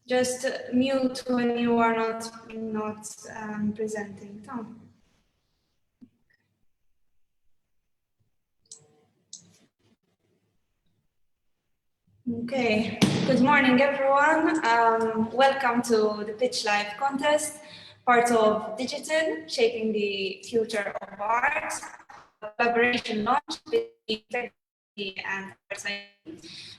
Just mute when you are not presenting. Tom. Okay, good morning everyone. Welcome to the Pitch Live contest, part of Digital, Shaping the Future of Art, a collaboration launch between Tech.mt and ARTZ.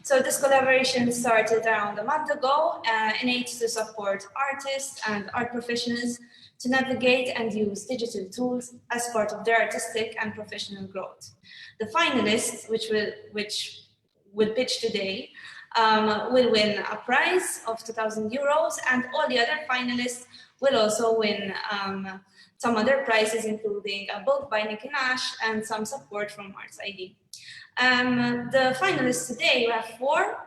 So this collaboration started around a month ago and aims to support artists and art professionals to navigate and use digital tools as part of their artistic and professional growth. The finalists, which will pitch today, will win a prize of €2,000, and all the other finalists will also win some other prizes, including a book by Nicky Nash and some support from ARTZ. The finalists today, we have 4.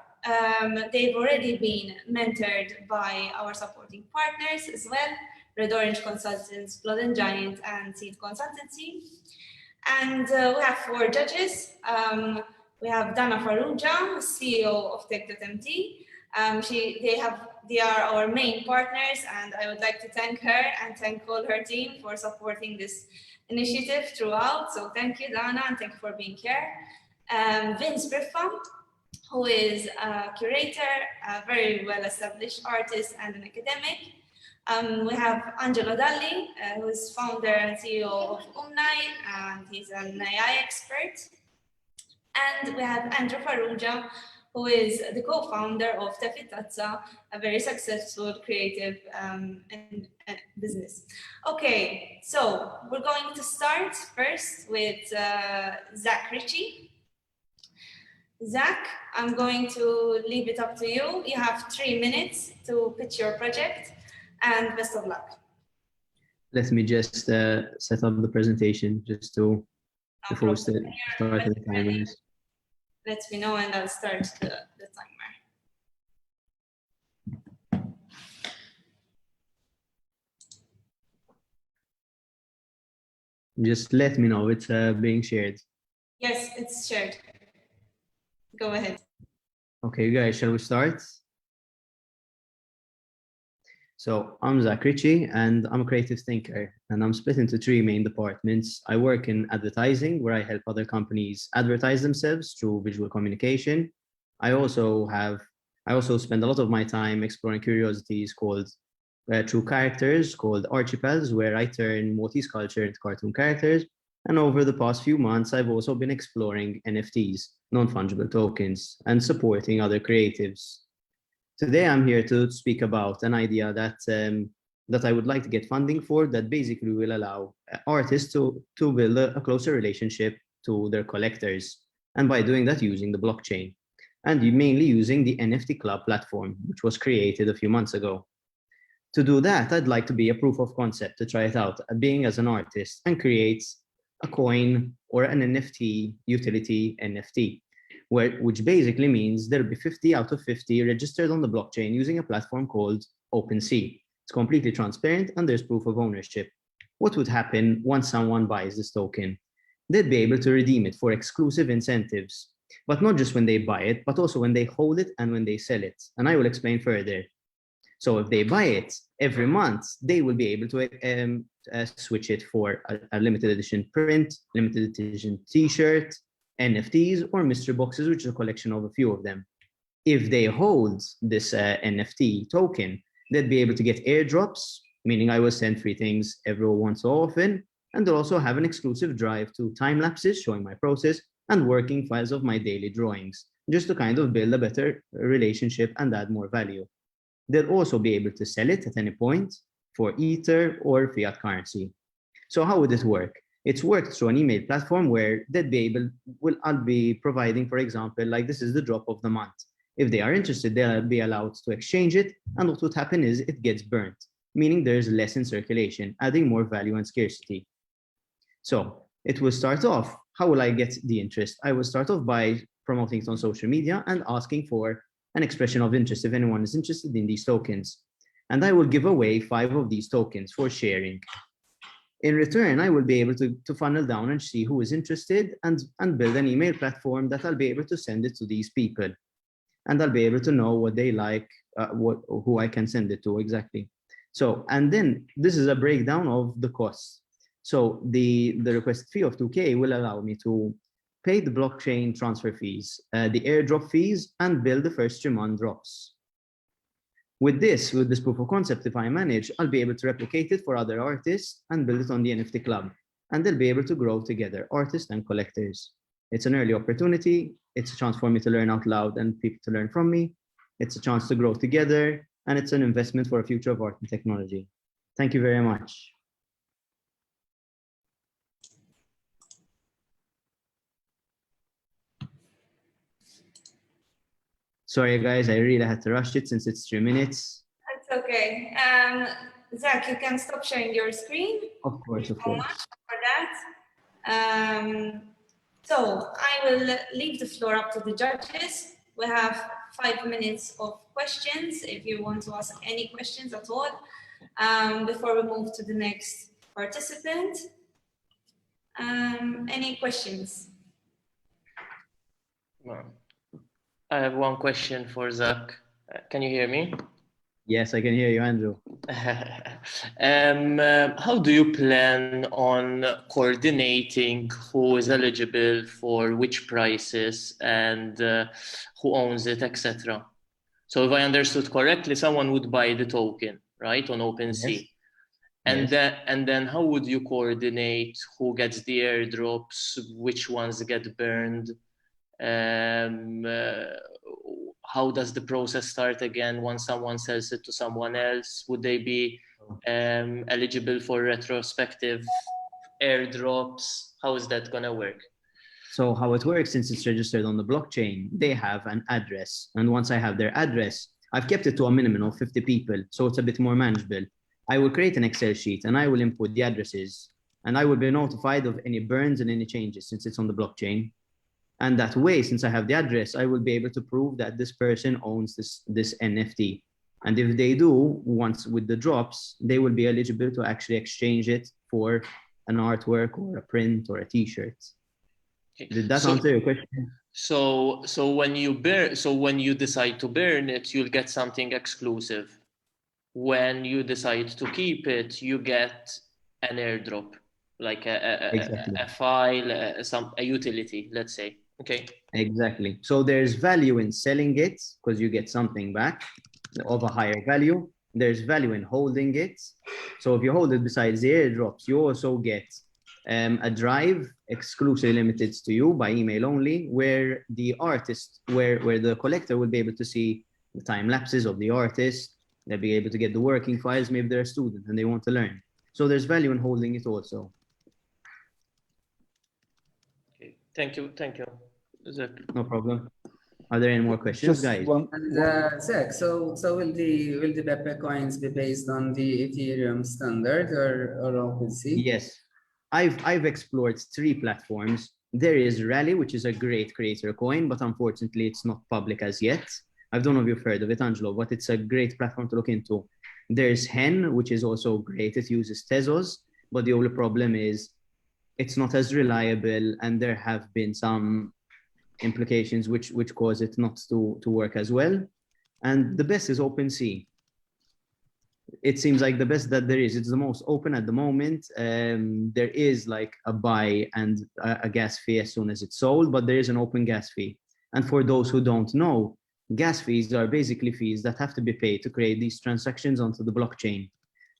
They've already been mentored by our supporting partners as well, Red Orange Consultants, Blood and Giant, and Seed Consultancy. And we have 4 judges. We have Dana Farrugia, CEO of Tech.mt. They are our main partners, and I would like to thank her and thank all her team for supporting this initiative throughout. So thank you, Dana, and thank you for being here. Vince Griffin, who is a curator, a very well-established artist and an academic. We have Angelo Dalli, who is founder and CEO of Umnai, and he's an AI expert. And we have Andrew Farrugia, who is the co-founder of Tefitazza, a very successful creative business. Okay, so we're going to start first with Zack Ritchie. Zack, I'm going to leave it up to you. You have 3 minutes to pitch your project, and best of luck. Let me just set up the presentation just to before we start the timers. Let me know and I'll start the timer. Just let me know it's being shared. Yes, it's shared. Go ahead. Okay, guys, shall we start? So I'm Zack Ritchie, and I'm a creative thinker, and I'm split into 3 main departments. I work in advertising, where I help other companies advertise themselves through visual communication. I also spend a lot of my time exploring curiosities called through characters called archipels, where I turn Maltese culture into cartoon characters. And over the past few months, I've also been exploring NFTs, non-fungible tokens, and supporting other creatives. Today, I'm here to speak about an idea that I would like to get funding for, that basically will allow artists to build a closer relationship to their collectors. And by doing that, using the blockchain, and mainly using the NFT Club platform, which was created a few months ago. To do that, I'd like to be a proof of concept to try it out, being as an artist, and create a coin or an NFT utility NFT. Which basically means there'll be 50 out of 50 registered on the blockchain using a platform called OpenSea. It's completely transparent and there's proof of ownership. What would happen once someone buys this token? They'd be able to redeem it for exclusive incentives, but not just when they buy it, but also when they hold it and when they sell it. And I will explain further. So if they buy it every month, they will be able to switch it for a limited edition print, limited edition t-shirt, NFTs, or mystery boxes, which is a collection of a few of them. If they hold this NFT token, they'd be able to get airdrops, meaning I will send free things every once so often, and they'll also have an exclusive drive to time lapses showing my process and working files of my daily drawings, just to kind of build a better relationship and add more value. They'll also be able to sell it at any point for Ether or fiat currency. So how would it work? It's worked through an email platform where I'll be providing, for example, like this is the drop of the month. If they are interested, they'll be allowed to exchange it. And what would happen is it gets burnt, meaning there's less in circulation, adding more value and scarcity. So it will start off, how will I get the interest? I will start off by promoting it on social media and asking for an expression of interest if anyone is interested in these tokens. And I will give away 5 of these tokens for sharing. In return, I will be able to funnel down and see who is interested and build an email platform that I'll be able to send it to these people. and I'll be able to know what they like, who I can send it to exactly. So, and then this is a breakdown of the costs. So the request fee of 2K will allow me to pay the blockchain transfer fees, the airdrop fees, and build the first 3-month drops. With this proof of concept, if I manage, I'll be able to replicate it for other artists and build it on the NFT club. And they'll be able to grow together, artists and collectors. It's an early opportunity. It's a chance for me to learn out loud and people to learn from me. It's a chance to grow together. And it's an investment for a future of art and technology. Thank you very much. Sorry, guys, I really had to rush it since it's 3 minutes. That's okay. Zack, you can stop sharing your screen. Of course, of course. Thank you so much for that. So I will leave the floor up to the judges. We have 5 minutes of questions if you want to ask any questions at all before we move to the next participant. Any questions? I have one question for Zack. Can you hear me? Yes, I can hear you, Andrew. How do you plan on coordinating who is eligible for which prices and who owns it, etc.? So if I understood correctly, someone would buy the token, right, on OpenSea. Yes. And, yes. And then how would you coordinate who gets the airdrops, which ones get burned? How does the process start again once someone sells it to someone else? Would they be eligible for retrospective airdrops? How is that going to work? So how it works, since it's registered on the blockchain, they have an address. And once I have their address, I've kept it to a minimum of 50 people. So it's a bit more manageable. I will create an Excel sheet and I will input the addresses. And I will be notified of any burns and any changes since it's on the blockchain. And that way, since I have the address, I will be able to prove that this person owns this NFT. And if they do, once with the drops, they will be eligible to actually exchange it for an artwork or a print or a t-shirt. Okay. Did that answer your question? So when you decide to burn it, you'll get something exclusive. When you decide to keep it, you get an airdrop, like a file, a utility, let's say. Okay. Exactly. So there's value in selling it because you get something back of a higher value. There's value in holding it. So if you hold it besides the airdrops, you also get a drive exclusively limited to you by email only, where the artist, where the collector will be able to see the time lapses of the artist. They'll be able to get the working files. Maybe they're a student and they want to learn. So there's value in holding it also. Okay. Thank you. Zack. No problem. Are there any more questions, guys? And Zack, so will the Pepe coins be based on the Ethereum standard or OpenSea? Yes, I've explored 3 platforms. There is Rally, which is a great creator coin, but unfortunately it's not public as yet. I don't know if you've heard of it, Angelo, but it's a great platform to look into. There's Hen, which is also great. It uses Tezos, but the only problem is it's not as reliable, and there have been some implications which cause it not to work as well. And the best is OpenSea. It seems like the best that there is. It's the most open at the moment. There is like a buy and a gas fee as soon as it's sold, but there is an open gas fee. And for those who don't know, gas fees are basically fees that have to be paid to create these transactions onto the blockchain.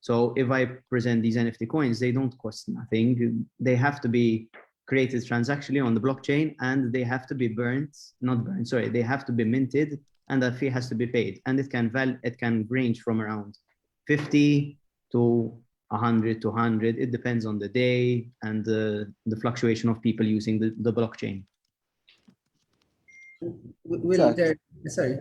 So if I present these NFT coins, they don't cost nothing. They have to be created transactionally on the blockchain, and they have to be they have to be minted, and that fee has to be paid. And it can range from around 50 to 100 to 100. It depends on the day and the fluctuation of people using the blockchain. Sorry,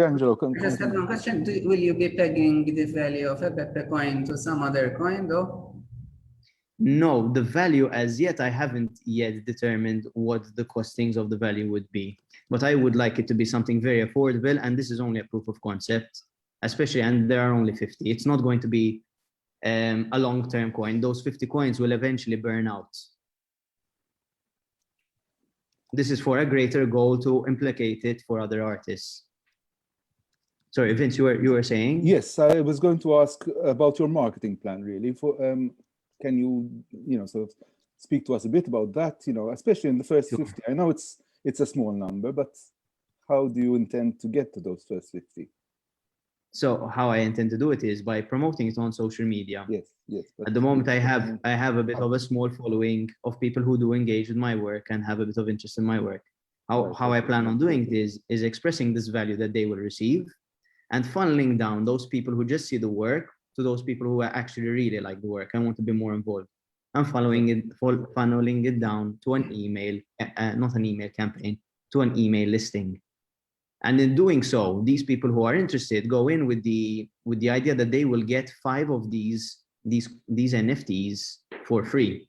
Angelo. I just have one question. Will you be pegging the value of a Pepe coin to some other coin, though? No, the value as yet, I haven't yet determined what the costings of the value would be. But I would like it to be something very affordable, and this is only a proof of concept, especially, and there are only 50. It's not going to be a long-term coin. Those 50 coins will eventually burn out. This is for a greater goal to implicate it for other artists. Sorry, Vince, you were saying? Yes, I was going to ask about your marketing plan, really. Can you, sort of speak to us a bit about that, especially in the first 50? I know it's a small number, but how do you intend to get to those first 50? So how I intend to do it is by promoting it on social media. Yes. At the moment, I have a bit of a small following of people who do engage with my work and have a bit of interest in my work. How I plan on doing it is expressing this value that they will receive and funneling down those people who just see the work to those people who actually really like the work and want to be more involved. I'm funneling it down to an email, not an email campaign, to an email listing. And in doing so, these people who are interested go in with the idea that they will get 5 of these NFTs for free.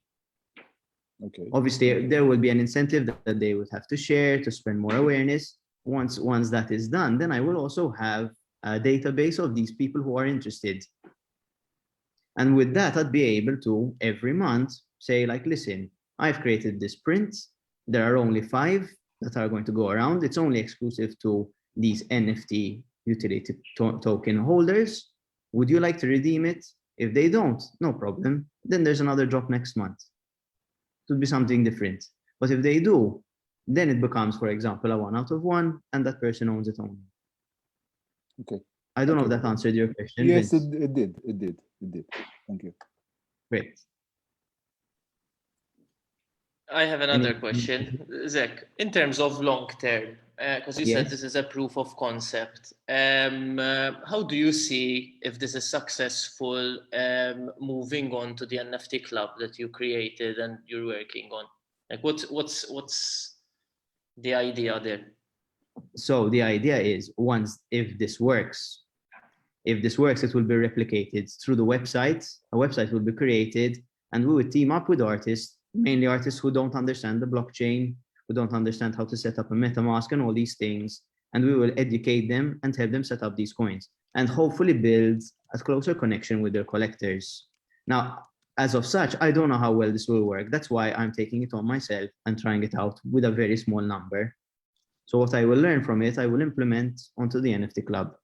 Okay. Obviously, there will be an incentive that they would have to share to spread more awareness. Once that is done, then I will also have a database of these people who are interested. And with that, I'd be able to every month say, like, listen, I've created this print. There are only 5 that are going to go around. It's only exclusive to these NFT utility token holders. Would you like to redeem it? If they don't, no problem. Then there's another drop next month. It would be something different. But if they do, then it becomes, for example, a 1 out of 1, and that person owns it only. Okay. I don't know if that answered your question. Yes, Vince. it did. Thank you. Great. I have another question, Zack. In terms of long term, because you said this is a proof of concept, how do you see if this is successful moving on to the NFT club that you created and you're working on? Like, what's the idea there? So the idea is if this works, it will be replicated through the website. A website will be created, and we would team up with artists, mainly artists who don't understand the blockchain, who don't understand how to set up a MetaMask and all these things. And we will educate them and help them set up these coins and hopefully build a closer connection with their collectors. Now, as of such, I don't know how well this will work. That's why I'm taking it on myself and trying it out with a very small number. So what I will learn from it, I will implement onto the NFT club.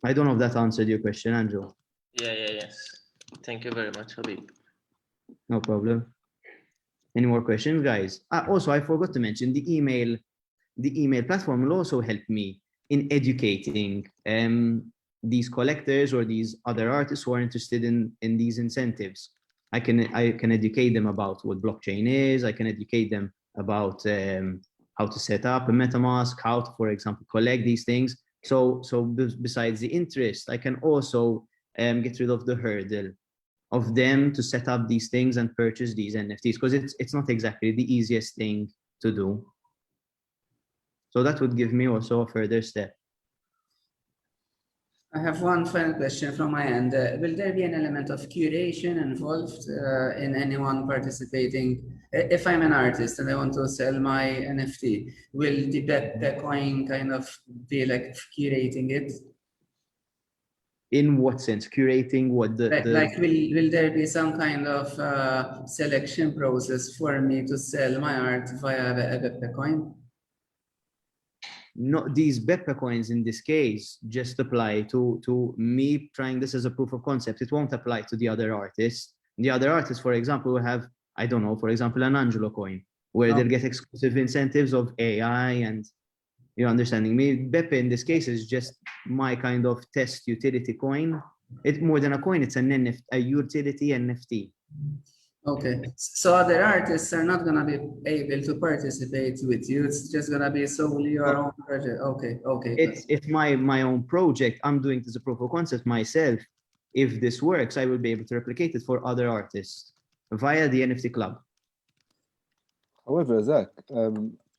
I don't know if that answered your question, Andrew. Yes. Thank you very much, Habib. No problem. Any more questions, guys? Also, I forgot to mention the email platform will also help me in educating these collectors or these other artists who are interested in these incentives. I can educate them about what blockchain is. I can educate them about how to set up a MetaMask, how to, for example, collect these things. So besides the interest, I can also get rid of the hurdle of them to set up these things and purchase these NFTs, because it's not exactly the easiest thing to do. So that would give me also a further step. I have one final question from my end. Will there be an element of curation involved in anyone participating? If I'm an artist and I want to sell my NFT, will the coin kind of be like curating it? In what sense? Curating what will there be some kind of selection process for me to sell my art via the coin? No, these Beppe coins in this case just apply to me trying this as a proof of concept. It won't apply to the other artists. The other artists, for example, will have, I don't know, for example, an Angelo coin, where they'll get exclusive incentives of AI and, you're understanding me. Beppe in this case is just my kind of test utility coin. It's more than a coin, it's an NFT, a utility NFT. Okay, so other artists are not gonna be able to participate with you. It's just gonna be solely your own project. Okay. It's my own project. I'm doing this as a proof of concept myself. If this works, I will be able to replicate it for other artists via the NFT club. However, Zack,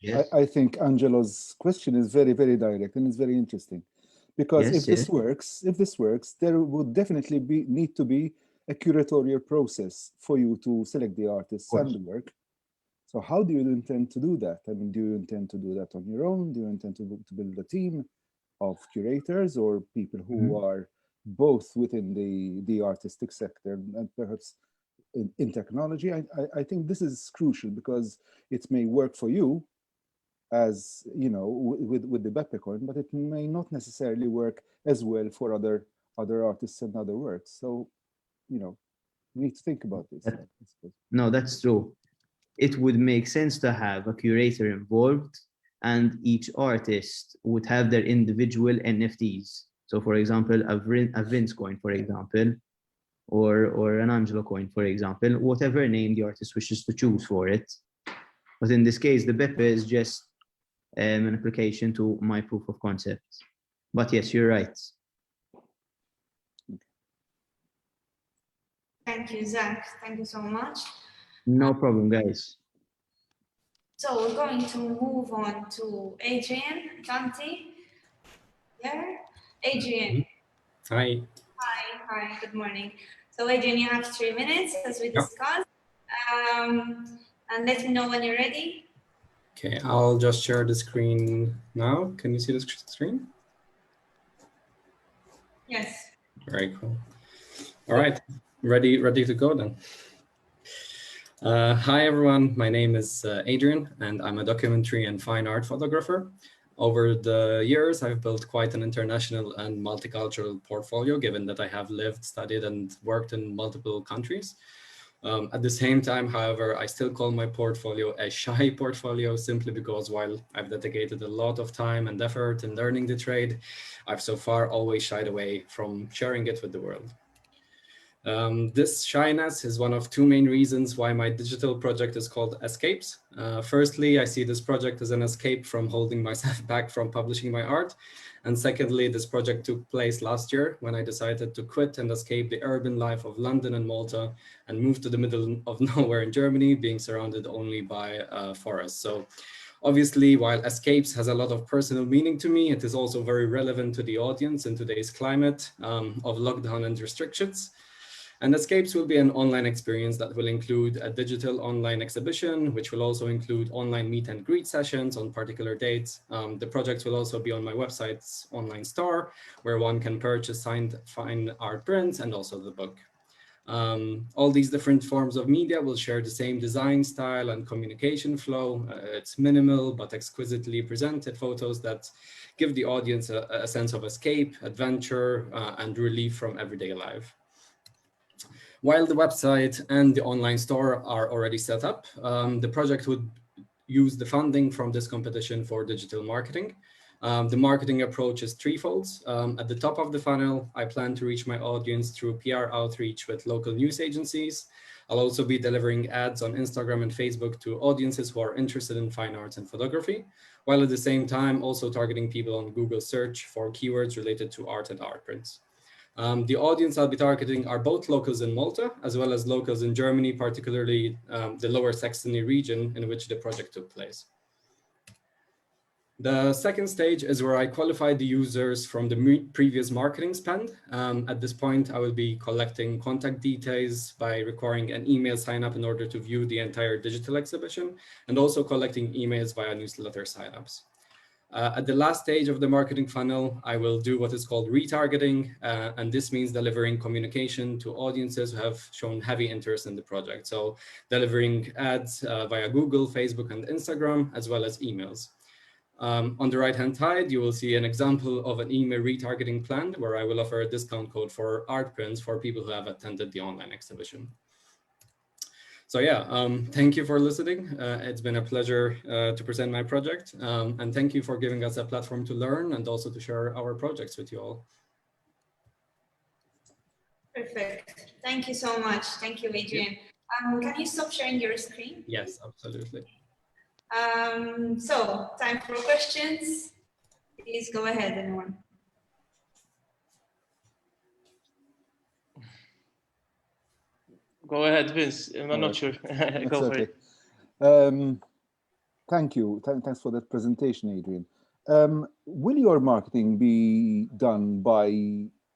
yes. I think Angelo's question is very, very direct and it's very interesting, because if this works, there would definitely need to be a curatorial process for you to select the artists and the work. So how do you intend to do that? I mean, do you intend to do that on your own? Do you intend to build a team of curators or people who are both within the artistic sector and perhaps in technology, I think this is crucial because it may work for you as, you know, with the Beppe coin, but it may not necessarily work as well for other artists and other works. So, you know, we need to think about this. No, that's true. It would make sense to have a curator involved, and each artist would have their individual NFTs. So, for example, a Vince coin, for example, or an Angelo coin, for example, whatever name the artist wishes to choose for it. But in this case, the Beppe is just an application to my proof of concept. But yes, you're right. Thank you, Zach. Thank you so much. No problem, guys. So we're going to move on to Adrian, Tanti. There, Adrian. Hi. Hi, good morning. So Adrian, you have 3 minutes as we discussed. And let me know when you're ready. Okay, I'll just share the screen now. Can you see the screen? Yes. Very cool. All right, ready to go then. Hi everyone, my name is Adrian and I'm a documentary and fine art photographer. Over the years, I've built quite an international and multicultural portfolio, given that I have lived, studied, and worked in multiple countries. At the same time, however, I still call my portfolio a shy portfolio simply because while I've dedicated a lot of time and effort in learning the trade, I've so far always shied away from sharing it with the world. This shyness is one of two main reasons why my digital project is called Escapes. Firstly, I see this project as an escape from holding myself back from publishing my art. And secondly, this project took place last year when I decided to quit and escape the urban life of London and Malta and move to the middle of nowhere in Germany, being surrounded only by forests. So obviously, while Escapes has a lot of personal meaning to me, it is also very relevant to the audience in today's climate of lockdown and restrictions. And Escapes will be an online experience that will include a digital online exhibition, which will also include online meet and greet sessions on particular dates. The project will also be on my website's online store, where one can purchase signed fine art prints and also the book. All these different forms of media will share the same design style and communication flow. It's minimal but exquisitely presented photos that give the audience a sense of escape, adventure, and relief from everyday life. While the website and the online store are already set up, the project would use the funding from this competition for digital marketing. The marketing approach is threefold. At the top of the funnel, I plan to reach my audience through PR outreach with local news agencies. I'll also be delivering ads on Instagram and Facebook to audiences who are interested in fine arts and photography, while at the same time also targeting people on Google search for keywords related to art and art prints. The audience I'll be targeting are both locals in Malta, as well as locals in Germany, particularly the Lower Saxony region in which the project took place. The second stage is where I qualify the users from the previous marketing spend. At this point, I will be collecting contact details by requiring an email sign-up in order to view the entire digital exhibition, and also collecting emails via newsletter sign-ups. At the last stage of the marketing funnel, I will do what is called retargeting, and this means delivering communication to audiences who have shown heavy interest in the project. So delivering ads via Google, Facebook, and Instagram, as well as emails. On the right-hand side, you will see an example of an email retargeting plan where I will offer a discount code for art prints for people who have attended the online exhibition. So yeah, thank you for listening. It's been a pleasure to present my project. And thank you for giving us a platform to learn and also to share our projects with you all. Perfect. Thank you so much. Thank you, Adrian. Can you stop sharing your screen? Yes, absolutely. So time for questions. Please go ahead, anyone. Go ahead, Vince. I'm not sure. Go for it. Thank you. Thanks for that presentation, Adrian. Will your marketing be done by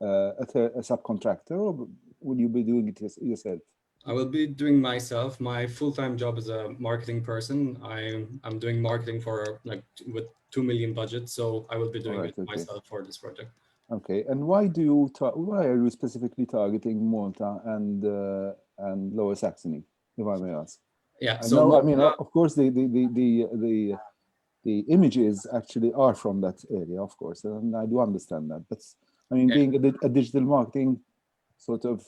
a subcontractor, or will you be doing it yourself? I will be doing myself. My full-time job is a marketing person. I'm doing marketing for with 2 million budget, so I will be doing it myself for this project. Okay, and why are you specifically targeting Malta and Lower Saxony, if I may ask. Yeah. So no, I mean, of course, the images actually are from that area, of course, and I do understand that. But I mean, being a digital marketing sort of,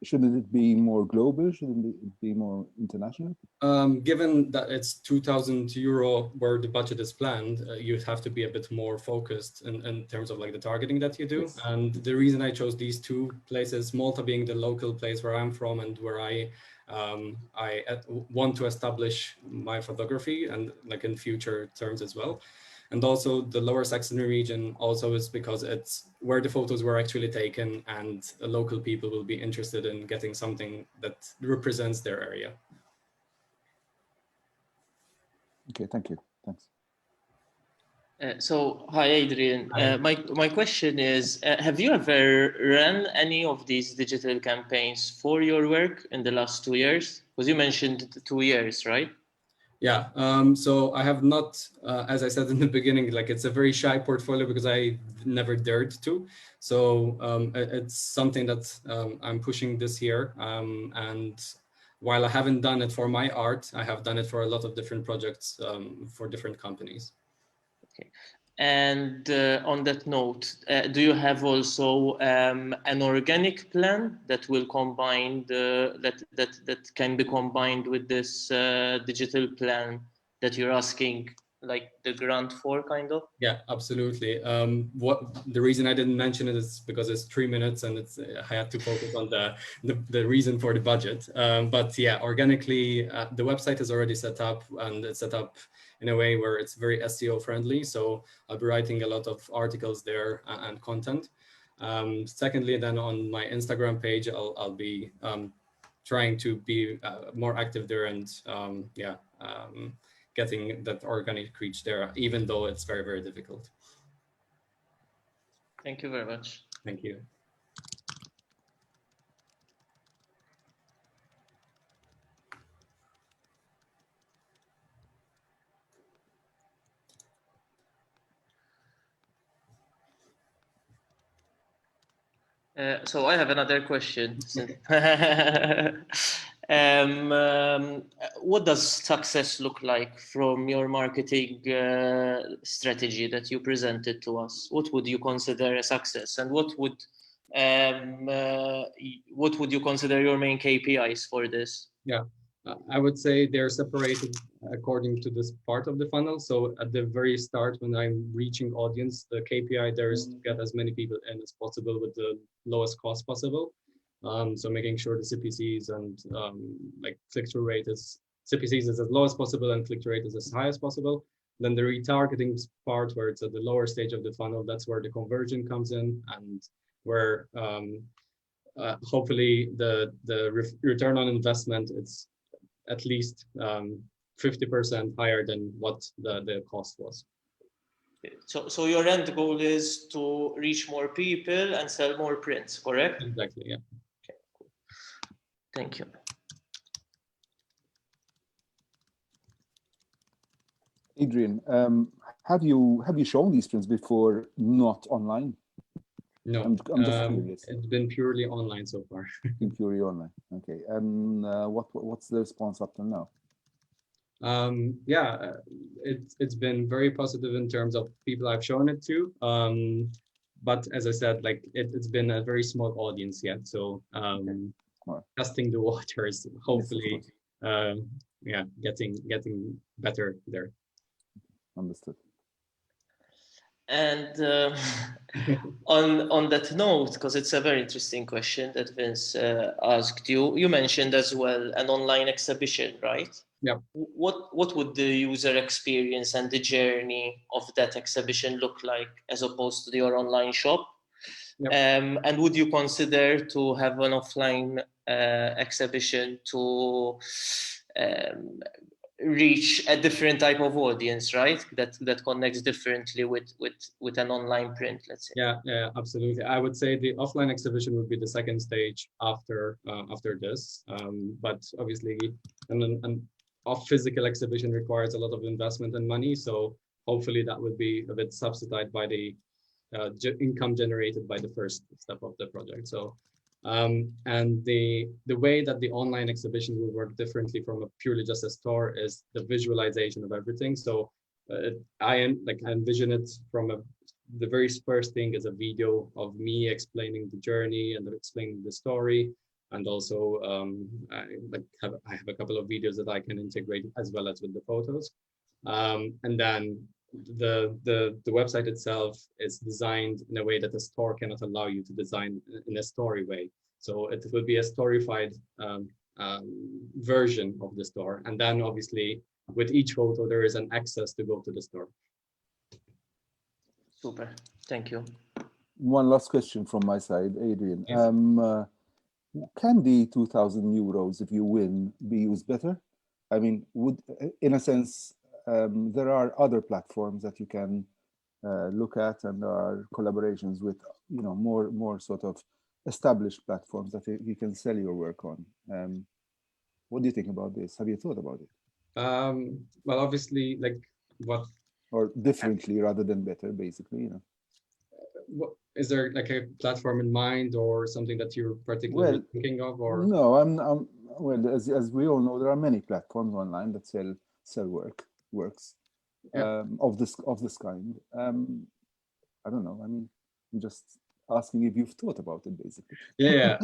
shouldn't it be more global? Shouldn't it be more international? Given that it's €2,000 where the budget is planned, you have to be a bit more focused in terms of like the targeting that you do. Yes. And the reason I chose these two places, Malta being the local place where I'm from and where I want to establish my photography and like in future terms as well. And also the Lower Saxony region also is because it's where the photos were actually taken, and the local people will be interested in getting something that represents their area. Okay, thank you. Thanks. So, hi, Adrian. My question is, have you ever run any of these digital campaigns for your work in the last 2 years? Because you mentioned 2 years, right? Yeah, so I have not, as I said in the beginning, like it's a very shy portfolio because I never dared to. So it's something that I'm pushing this year. And while I haven't done it for my art, I have done it for a lot of different projects for different companies. Okay. And on that note, do you have also an organic plan that will combine that can be combined with this digital plan that you're asking like the grant for, kind of? Yeah, absolutely. What the reason I didn't mention it is because it's 3 minutes and it's I had to focus on the reason for the budget. But yeah, organically, the website is already set up, and it's set up in a way where it's very SEO friendly. So I'll be writing a lot of articles there and content. Secondly, then on my Instagram page, I'll be trying to be more active there and getting that organic reach there, even though it's very, very difficult. Thank you very much. Thank you. So I have another question. What does success look like from your marketing strategy that you presented to us? What would you consider a success, and what would you consider your main KPIs for this? Yeah, I would say they're separated according to this part of the funnel. So at the very start, when I'm reaching audience, the KPI there is to get as many people in as possible with the lowest cost possible. So making sure the CPCs and like click-through rate is CPCs is as low as possible and click-through rate is as high as possible. Then the retargeting part, where it's at the lower stage of the funnel, that's where the conversion comes in, and where hopefully the return on investment, it's at least 50% higher than what the cost was. So your end goal is to reach more people and sell more prints, correct? Exactly, yeah. Okay, cool. Thank you. Adrian, have you shown these prints before, not online? No, I'm just curious. It's been purely online so far. Been purely online, okay. And what's the response up to now? Yeah, it's been very positive in terms of people I've shown it to. But as I said, like it's been a very small audience yet. So testing the waters, hopefully, yes, getting better there. Understood. And on that note, because it's a very interesting question that Vince asked you, you mentioned as well an online exhibition, right? Yeah. What would the user experience and the journey of that exhibition look like as opposed to your online shop? Yep. And would you consider to have an offline exhibition to reach a different type of audience, right? That connects differently with an online print, let's say. Yeah, absolutely. I would say the offline exhibition would be the second stage after this. But obviously, a physical exhibition requires a lot of investment and money. So hopefully that would be a bit subsidized by the income generated by the first step of the project. So And the way that the online exhibition will work differently from a purely just a store is the visualization of everything. So I envision it from the very first thing is a video of me explaining the journey and explaining the story. And also I have a couple of videos that I can integrate as well as with the photos. And then the website itself is designed in a way that the store cannot allow you to design in a story way. So it will be a storified version of the store. And then obviously with each photo, there is an access to go to the store. Super, thank you. One last question from my side, Adrian. Yes. Can the 2,000 euros, if you win, be used better? I mean, in a sense, there are other platforms that you can look at, and there are collaborations with, more sort of established platforms that you can sell your work on. What do you think about this? Have you thought about it? Well, obviously, like what? Or differently rather than better, basically, What, is there like a platform in mind or something that you're particularly thinking of? Or no, well, as we all know, there are many platforms online that sell works of this kind. I don't know. I mean, I'm just asking if you've thought about it, basically. Yeah,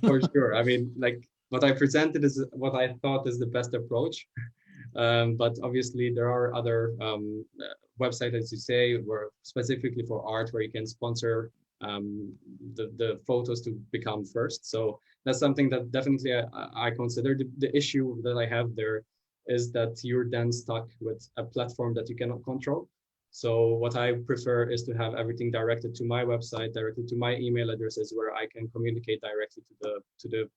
for sure. I mean, like what I presented is what I thought is the best approach. But obviously there are other websites, as you say, where specifically for art, where you can sponsor the photos to become first. So that's something that definitely I consider. The issue that I have there is that you're then stuck with a platform that you cannot control. So what I prefer is to have everything directed to my website, directed to my email addresses, where I can communicate directly to the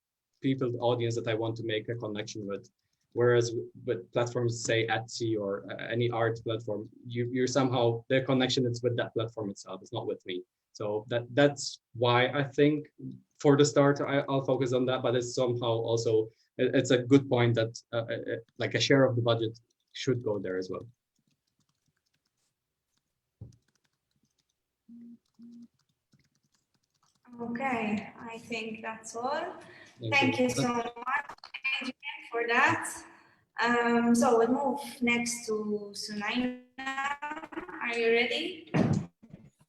people, the audience that I want to make a connection with. Whereas with platforms, say Etsy or any art platform, you're somehow, the connection is with that platform itself. It's not with me. So that's why I think for the start, I'll focus on that. But it's somehow also, it's a good point that like a share of the budget should go there as well. Okay, I think that's all. Thank you so much, Adrian, for that. So we'll move next to Sunaina. Are you ready?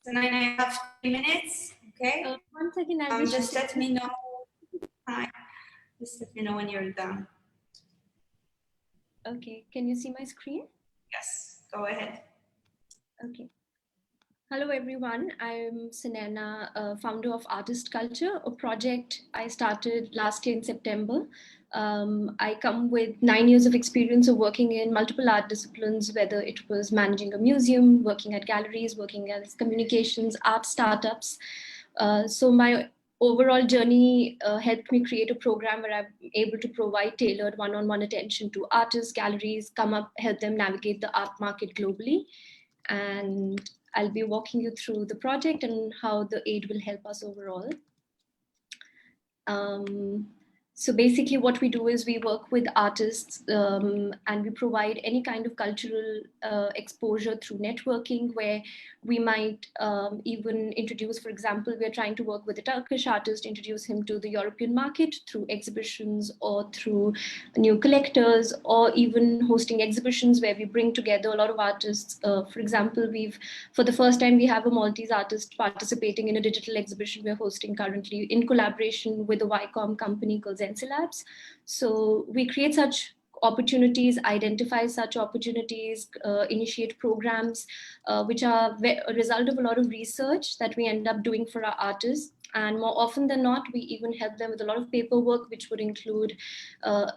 Sunaina, you have 3 minutes. Okay. One second, just let me know. Hi. Just let me know when you're done. Okay. Can you see my screen? Yes. Go ahead. Okay. Hello, everyone. I'm Sunaina, founder of Artist Culture, a project I started last year in September. I come with 9 years of experience of working in multiple art disciplines, whether it was managing a museum, working at galleries, working as communications, art startups. So my overall journey helped me create a program where I'm able to provide tailored one-on-one attention to artists, galleries, help them navigate the art market globally. And I'll be walking you through the project and how the aid will help us overall. So basically what we do is we work with artists and we provide any kind of cultural exposure through networking, where we might even introduce, for example, we're trying to work with a Turkish artist, introduce him to the European market through exhibitions or through new collectors, or even hosting exhibitions where we bring together a lot of artists. For example, for the first time, we have a Maltese artist participating in a digital exhibition we're hosting currently in collaboration with a YCOM company called Labs. So we create such opportunities, identify such opportunities, initiate programs, which are a result of a lot of research that we end up doing for our artists. And more often than not, we even help them with a lot of paperwork, which would include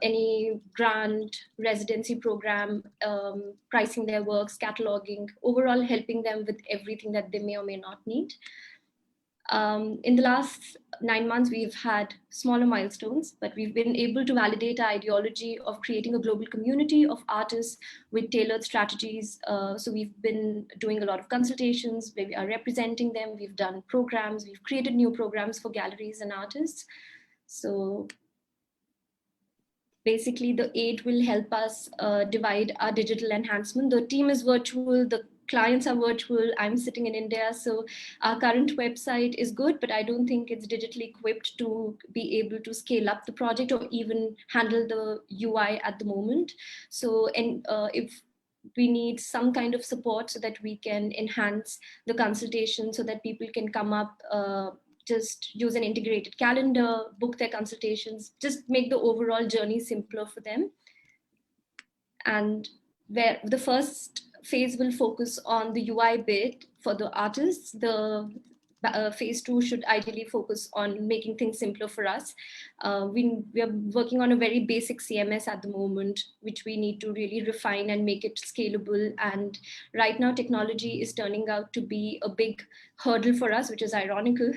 any grant, residency program, pricing their works, cataloging, overall helping them with everything that they may or may not need. In the last 9 months, we've had smaller milestones, but we've been able to validate our ideology of creating a global community of artists with tailored strategies. So we've been doing a lot of consultations where we are representing them. We've done programs. We've created new programs for galleries and artists. So basically, the aid will help us divide our digital enhancement. The team is virtual. The clients are virtual. I'm sitting in India, so our current website is good, but I don't think it's digitally equipped to be able to scale up the project or even handle the UI at the moment. So, and if we need some kind of support so that we can enhance the consultation so that people can come up, just use an integrated calendar, book their consultations, just make the overall journey simpler for them. And where the first phase will focus on the UI bit for the artists, the phase 2 should ideally focus on making things simpler for us. We are working on a very basic CMS at the moment, which we need to really refine and make it scalable. And right now, technology is turning out to be a big hurdle for us, which is ironical.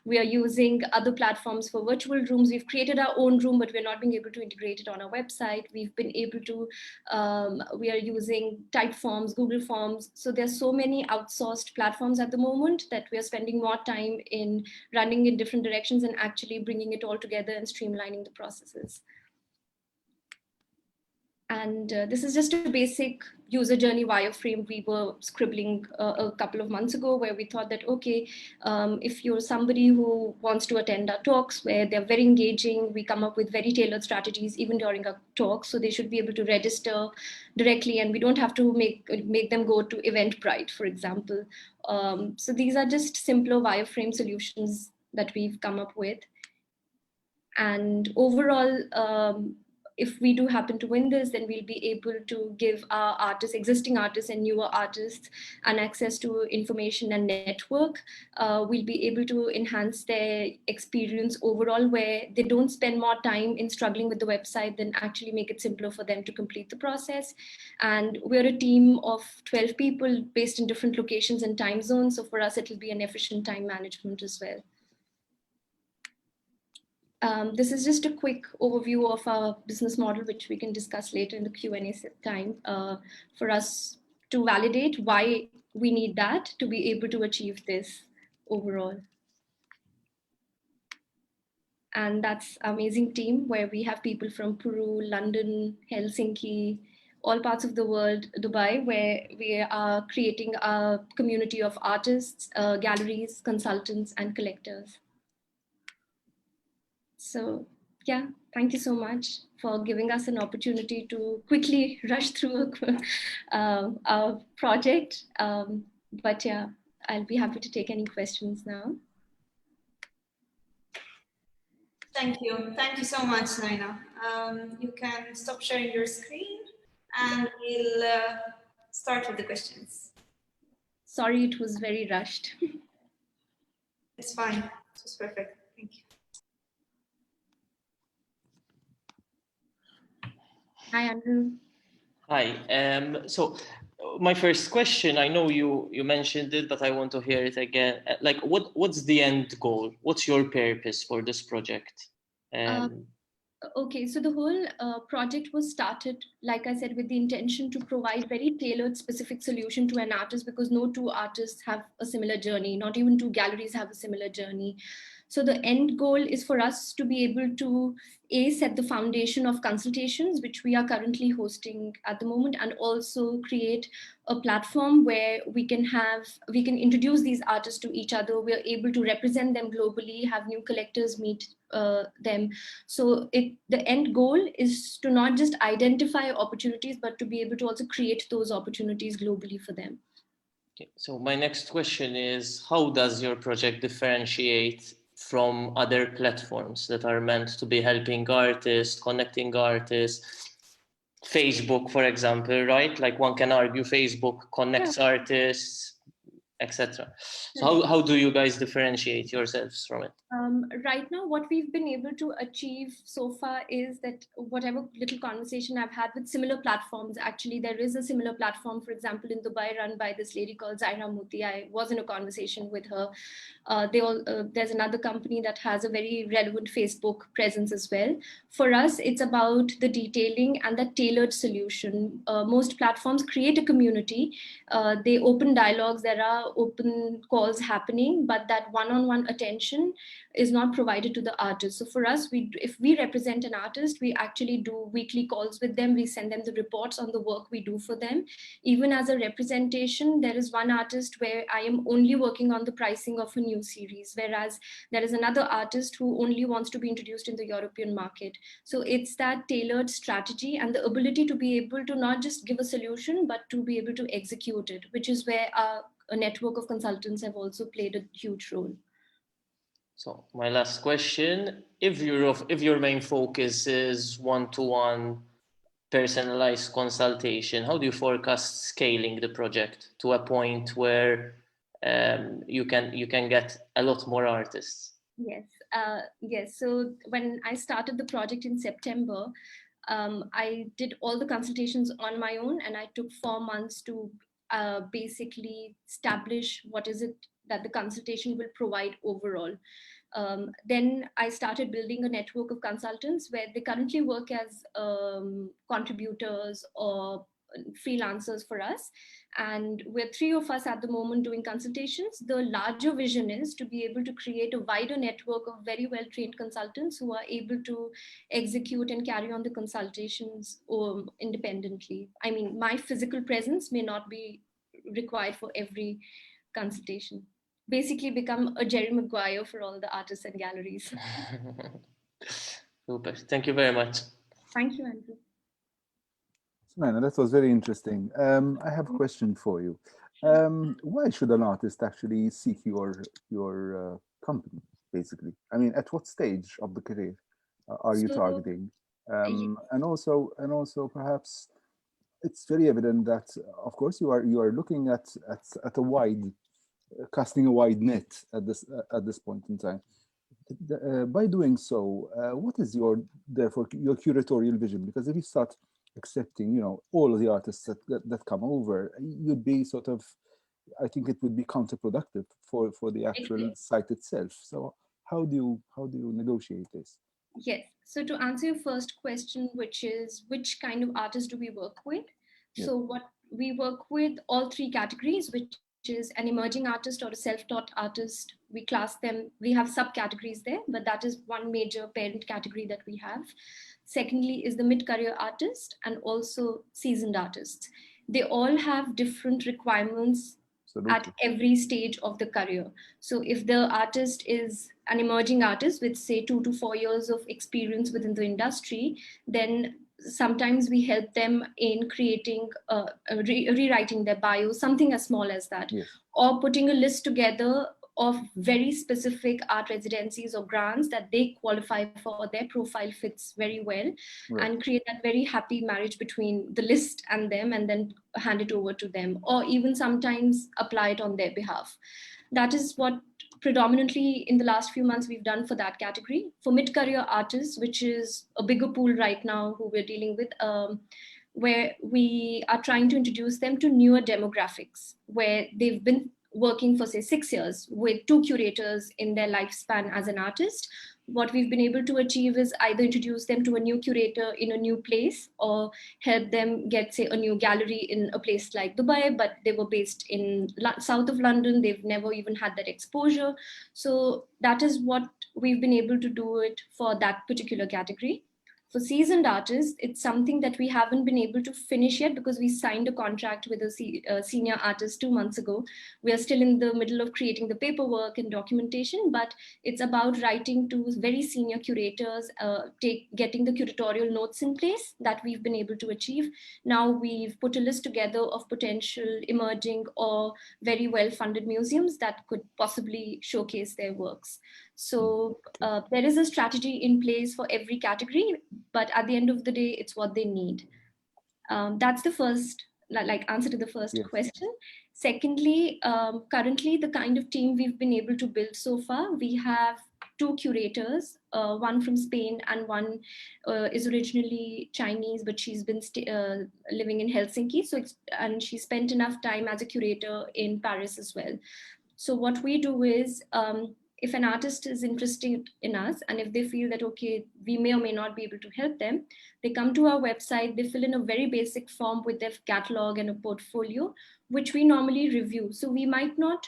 We are using other platforms for virtual rooms. We've created our own room, but we're not being able to integrate it on our website. We've been able to, we are using Typeforms, Google Forms. So there's so many outsourced platforms at the moment that we are spending more time in running in different directions and actually bringing it all together and streamlining the processes. And this is just a basic user journey wireframe we were scribbling a couple of months ago, where we thought that, okay, if you're somebody who wants to attend our talks where they're very engaging, we come up with very tailored strategies even during our talks. So they should be able to register directly and we don't have to make them go to Eventbrite, for example. So these are just simpler wireframe solutions that we've come up with. And overall, if we do happen to win this, then we'll be able to give our artists, existing artists and newer artists, an access to information and network. We'll be able to enhance their experience overall, where they don't spend more time in struggling with the website, then actually make it simpler for them to complete the process. And we're a team of 12 people based in different locations and time zones. So for us, it'll be an efficient time management as well. This is just a quick overview of our business model, which we can discuss later in the Q&A time, for us to validate why we need that to be able to achieve this overall. And that's an amazing team where we have people from Peru, London, Helsinki, all parts of the world, Dubai, where we are creating a community of artists, galleries, consultants, and collectors. So yeah, thank you so much for giving us an opportunity to quickly rush through our project. But yeah, I'll be happy to take any questions now. Thank you. Thank you so much, Sunaina. You can stop sharing your screen and we'll start with the questions. Sorry, it was very rushed. It's fine. It was perfect. Thank you. Hi, Andrew. Hi. So my first question, I know you mentioned it, but I want to hear it again. Like, what's the end goal? What's your purpose for this project? Okay, so the whole project was started, like I said, with the intention to provide very tailored, specific solution to an artist, because no two artists have a similar journey, not even two galleries have a similar journey. So the end goal is for us to be able to set the foundation of consultations, which we are currently hosting at the moment, and also create a platform where we can introduce these artists to each other. We are able to represent them globally, have new collectors meet them. So the end goal is to not just identify opportunities, but to be able to also create those opportunities globally for them. Okay. So my next question is, how does your project differentiate from other platforms that are meant to be helping artists, connecting artists? Facebook, for example, right? Like one can argue Facebook connects artists, etc. So how do you guys differentiate yourselves from it? Right now, what we've been able to achieve so far is that whatever little conversation I've had with similar platforms, actually there is a similar platform, for example, in Dubai, run by this lady called Zaira Muti. I was in a conversation with her. There's another company that has a very relevant Facebook presence as well. For us, it's about the detailing and the tailored solution. Most platforms create a community. They open dialogues. There are open calls happening, but that one-on-one attention is not provided to the artist. So for us, if we represent an artist, we actually do weekly calls with them. We send them the reports on the work we do for them. Even as a representation, there is one artist where I am only working on the pricing of a new series, whereas there is another artist who only wants to be introduced in the European market. So it's that tailored strategy and the ability to be able to not just give a solution, but to be able to execute it, which is where a network of consultants have also played a huge role. So my last question, if your main focus is one-to-one personalized consultation, how do you forecast scaling the project to a point where you can get a lot more artists? Yes. So when I started the project in September, I did all the consultations on my own, and I took 4 months to basically establish what is it that the consultation will provide overall. Then I started building a network of consultants where they currently work as contributors or freelancers for us. And we're 3 of us at the moment doing consultations. The larger vision is to be able to create a wider network of very well-trained consultants who are able to execute and carry on the consultations independently. I mean, my physical presence may not be required for every consultation. Basically become a Jerry Maguire for all the artists and galleries. Super. Thank you very much. Thank you, Andrew. Sunaina, that was very interesting. I have a question for you. Why should an artist actually seek your company, basically? I mean, at what stage of the career are you targeting? And also perhaps it's very evident that, of course, you are looking at a wide, casting a wide net at this point in time. By doing so, what is therefore your curatorial vision? Because if you start accepting, all of the artists that come over, you'd be sort of, I think it would be counterproductive for the actual site itself. So how do you negotiate this? Yes. So to answer your first question, which is which kind of artists do we work with? Yeah. So what we work with all 3 categories, which is an emerging artist or a self-taught artist. We class them, we have subcategories there, but that is one major parent category that we have. Secondly is the mid-career artist and also seasoned artists. They all have different requirements at every stage of the career. So if the artist is an emerging artist with say 2 to 4 years of experience within the industry, then sometimes we help them in creating, rewriting their bio, something as small as that, yes. Or putting a list together of very specific art residencies or grants that they qualify for, their profile fits very well, right. And create that very happy marriage between the list and them, and then hand it over to them, or even sometimes apply it on their behalf. That is what predominantly in the last few months we've done for that category. For mid-career artists, which is a bigger pool right now who we're dealing with, where we are trying to introduce them to newer demographics, where they've been working for say 6 years with 2 curators in their lifespan as an artist. What we've been able to achieve is either introduce them to a new curator in a new place, or help them get say a new gallery in a place like Dubai, but they were based in south of London. They've never even had that exposure. So that is what we've been able to do it for that particular category. For seasoned artists, it's something that we haven't been able to finish yet because we signed a contract with a senior artist 2 months ago. We are still in the middle of creating the paperwork and documentation, but it's about writing to very senior curators, getting the curatorial notes in place that we've been able to achieve. Now we've put a list together of potential emerging or very well-funded museums that could possibly showcase their works. So there is a strategy in place for every category, but at the end of the day, it's what they need. That's the first, answer to the first question. Secondly, currently the kind of team we've been able to build so far, we have 2 curators, one from Spain and one is originally Chinese, but she's been living in Helsinki. And she spent enough time as a curator in Paris as well. So what we do is, if an artist is interested in us and if they feel that, okay, we may or may not be able to help them, they come to our website, they fill in a very basic form with their catalog and a portfolio, which we normally review. So we might not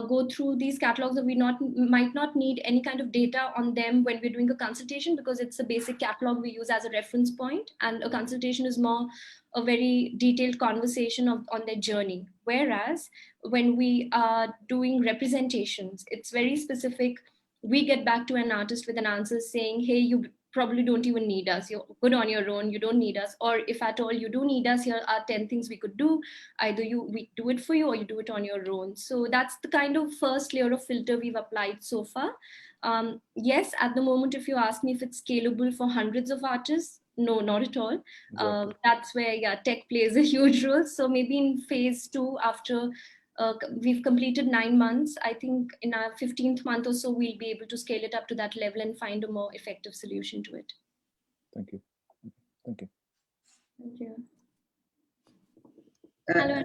go through these catalogs, or we might not need any kind of data on them when we're doing a consultation, because it's a basic catalog we use as a reference point, and a consultation is more a very detailed conversation on their journey. Whereas when we are doing representations, it's very specific. We get back to an artist with an answer saying, hey, you probably don't even need us. You're good on your own. You don't need us. Or if at all you do need us, here are 10 things we could do. Either we do it for you or you do it on your own. So that's the kind of first layer of filter we've applied so far. Yes, at the moment, if you ask me if it's scalable for hundreds of artists, no, not at all. Exactly. That's where tech plays a huge role. So maybe in phase 2, after we've completed 9 months, I think in our 15th month or so, we'll be able to scale it up to that level and find a more effective solution to it. Thank you. Thank you. Thank you. Hello.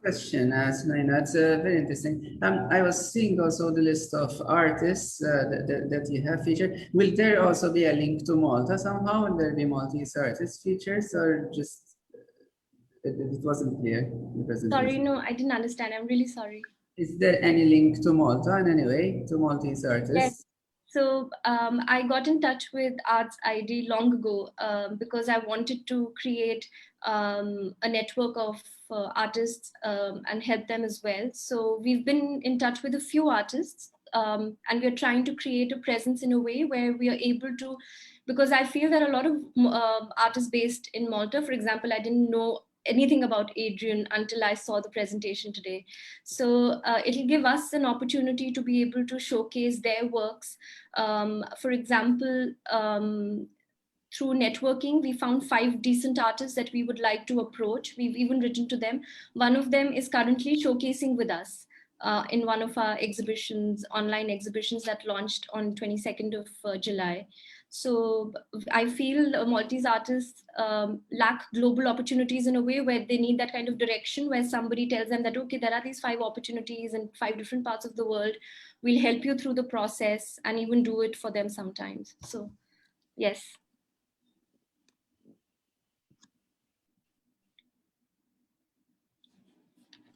Question, Sunaina. It's very interesting. I was seeing also the list of artists that you have featured. Will there also be a link to Malta somehow? Will there be Maltese artist features, or just it wasn't clear? Sorry, no, I didn't understand. I'm really sorry. Is there any link to Malta in any way, to Maltese artists? Yes. So I got in touch with ARTZ long ago because I wanted to create a network of artists and help them as well. So we've been in touch with a few artists and we're trying to create a presence in a way where we are able to, because I feel that a lot of artists based in Malta, for example, I didn't know anything about Adrian until I saw the presentation today. So it'll give us an opportunity to be able to showcase their works. For example, through networking, we found 5 decent artists that we would like to approach. We've even written to them. One of them is currently showcasing with us in one of our exhibitions, online exhibitions that launched on 22nd of July. So I feel Maltese artists lack global opportunities in a way where they need that kind of direction, where somebody tells them that, okay, there are these 5 opportunities in 5 different parts of the world. We'll help you through the process and even do it for them sometimes. So yes.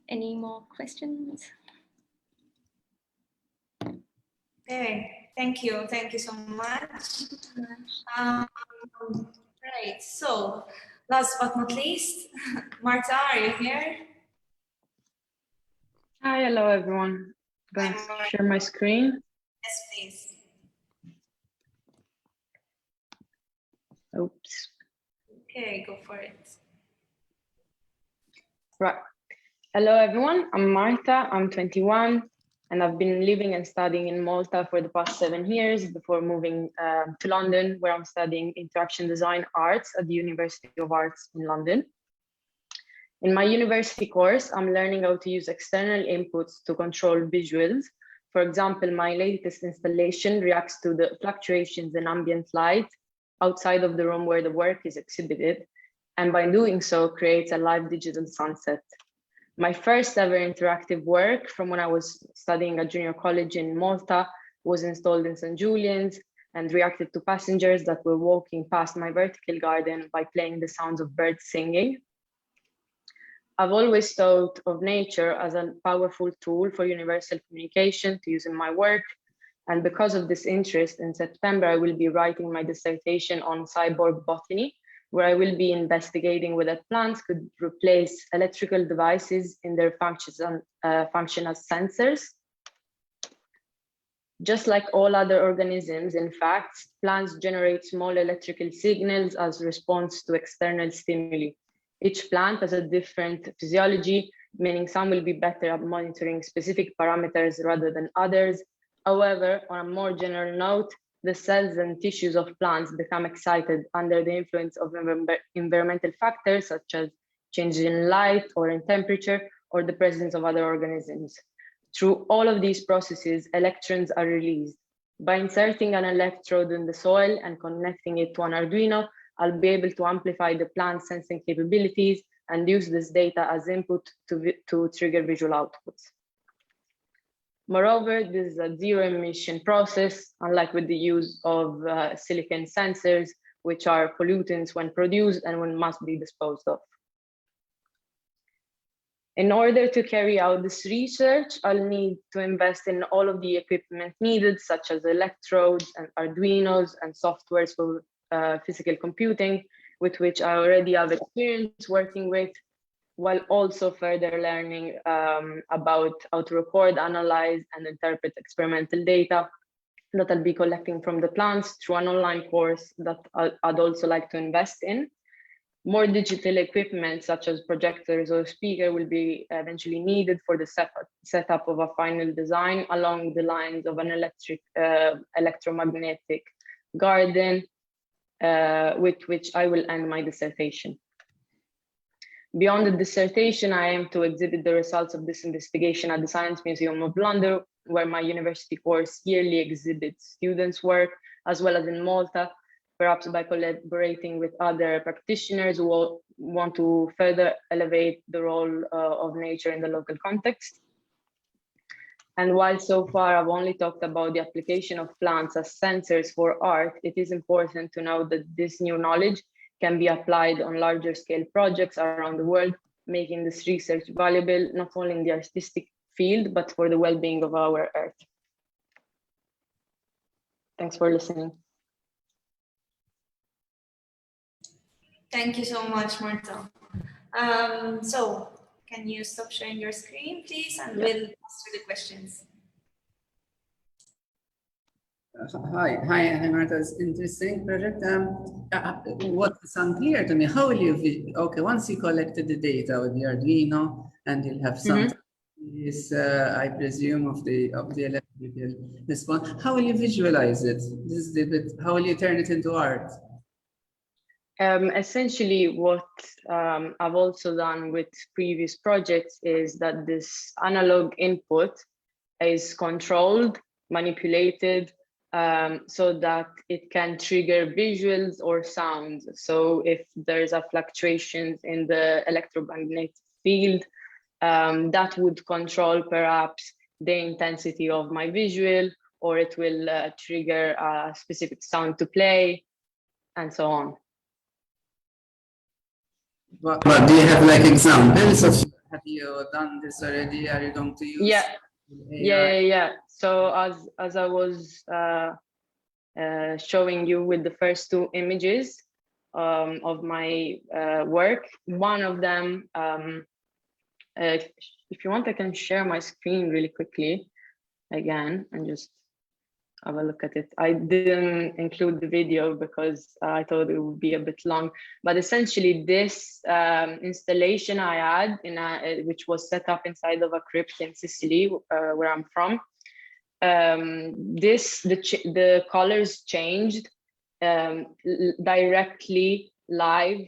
Any more questions? Okay, thank you. Thank you so much. Right, so last but not least, Marta, are you here? Hi, hello everyone. I'm going to share my screen. Yes, please. Oops. Okay, go for it. Right. Hello everyone, I'm Marta, I'm 21, and I've been living and studying in Malta for the past 7 years before moving to London, where I'm studying interaction design arts at the University of Arts in London. In my university course, I'm learning how to use external inputs to control visuals. For example, my latest installation reacts to the fluctuations in ambient light outside of the room where the work is exhibited, and by doing so, creates a live digital sunset. My first ever interactive work from when I was studying at junior college in Malta was installed in St. Julian's and reacted to passengers that were walking past my vertical garden by playing the sounds of birds singing. I've always thought of nature as a powerful tool for universal communication to use in my work. And because of this interest, in September, I will be writing my dissertation on Cyborg Botany, where I will be investigating whether plants could replace electrical devices in their function as sensors. Just like all other organisms, in fact, plants generate small electrical signals as response to external stimuli. Each plant has a different physiology, meaning some will be better at monitoring specific parameters rather than others. However, on a more general note, the cells and tissues of plants become excited under the influence of environmental factors such as changes in light or in temperature or the presence of other organisms. Through all of these processes, electrons are released. By inserting an electrode in the soil and connecting it to an Arduino, I'll be able to amplify the plant sensing capabilities and use this data as input to trigger visual outputs. Moreover, this is a zero emission process, unlike with the use of silicon sensors, which are pollutants when produced and when must be disposed of. In order to carry out this research, I'll need to invest in all of the equipment needed, such as electrodes and Arduinos and softwares for physical computing, with which I already have experience working with, while also further learning about how to record, analyze, and interpret experimental data that I'll be collecting from the plants through an online course that I'd also like to invest in. More digital equipment, such as projectors or speaker, will be eventually needed for the setup of a final design along the lines of an electromagnetic garden, with which I will end my dissertation. Beyond the dissertation, I aim to exhibit the results of this investigation at the Science Museum of London, where my university course yearly exhibits students' work, as well as in Malta, perhaps by collaborating with other practitioners who want to further elevate the role of nature in the local context. And while so far I've only talked about the application of plants as sensors for art, it is important to know that this new knowledge can be applied on larger scale projects around the world, making this research valuable not only in the artistic field, but for the well-being of our Earth. Thanks for listening. Thank you so much, Marta. So can you stop sharing your screen, please, and we'll answer the questions. Hi, Marta's interesting project. What's unclear to me, how will you, okay, once you collected the data with the Arduino and you'll have some, I presume, of the electrical response, how will you visualize it? This is the bit, how will you turn it into art? Essentially, what I've also done with previous projects is that this analog input is controlled, manipulated, so that it can trigger visuals or sounds. So if there's a fluctuations in the electromagnetic field, that would control perhaps the intensity of my visual, or it will trigger a specific sound to play, and so on. But do you have like examples of, have you done this already? Are you going to use? Yeah. So as I was showing you with the first two images of my work, one of them, if you want, I can share my screen really quickly again and just have a look at it. I didn't include the video because I thought it would be a bit long, but essentially this installation I had which was set up inside of a crypt in Sicily, where I'm from. The colors changed directly live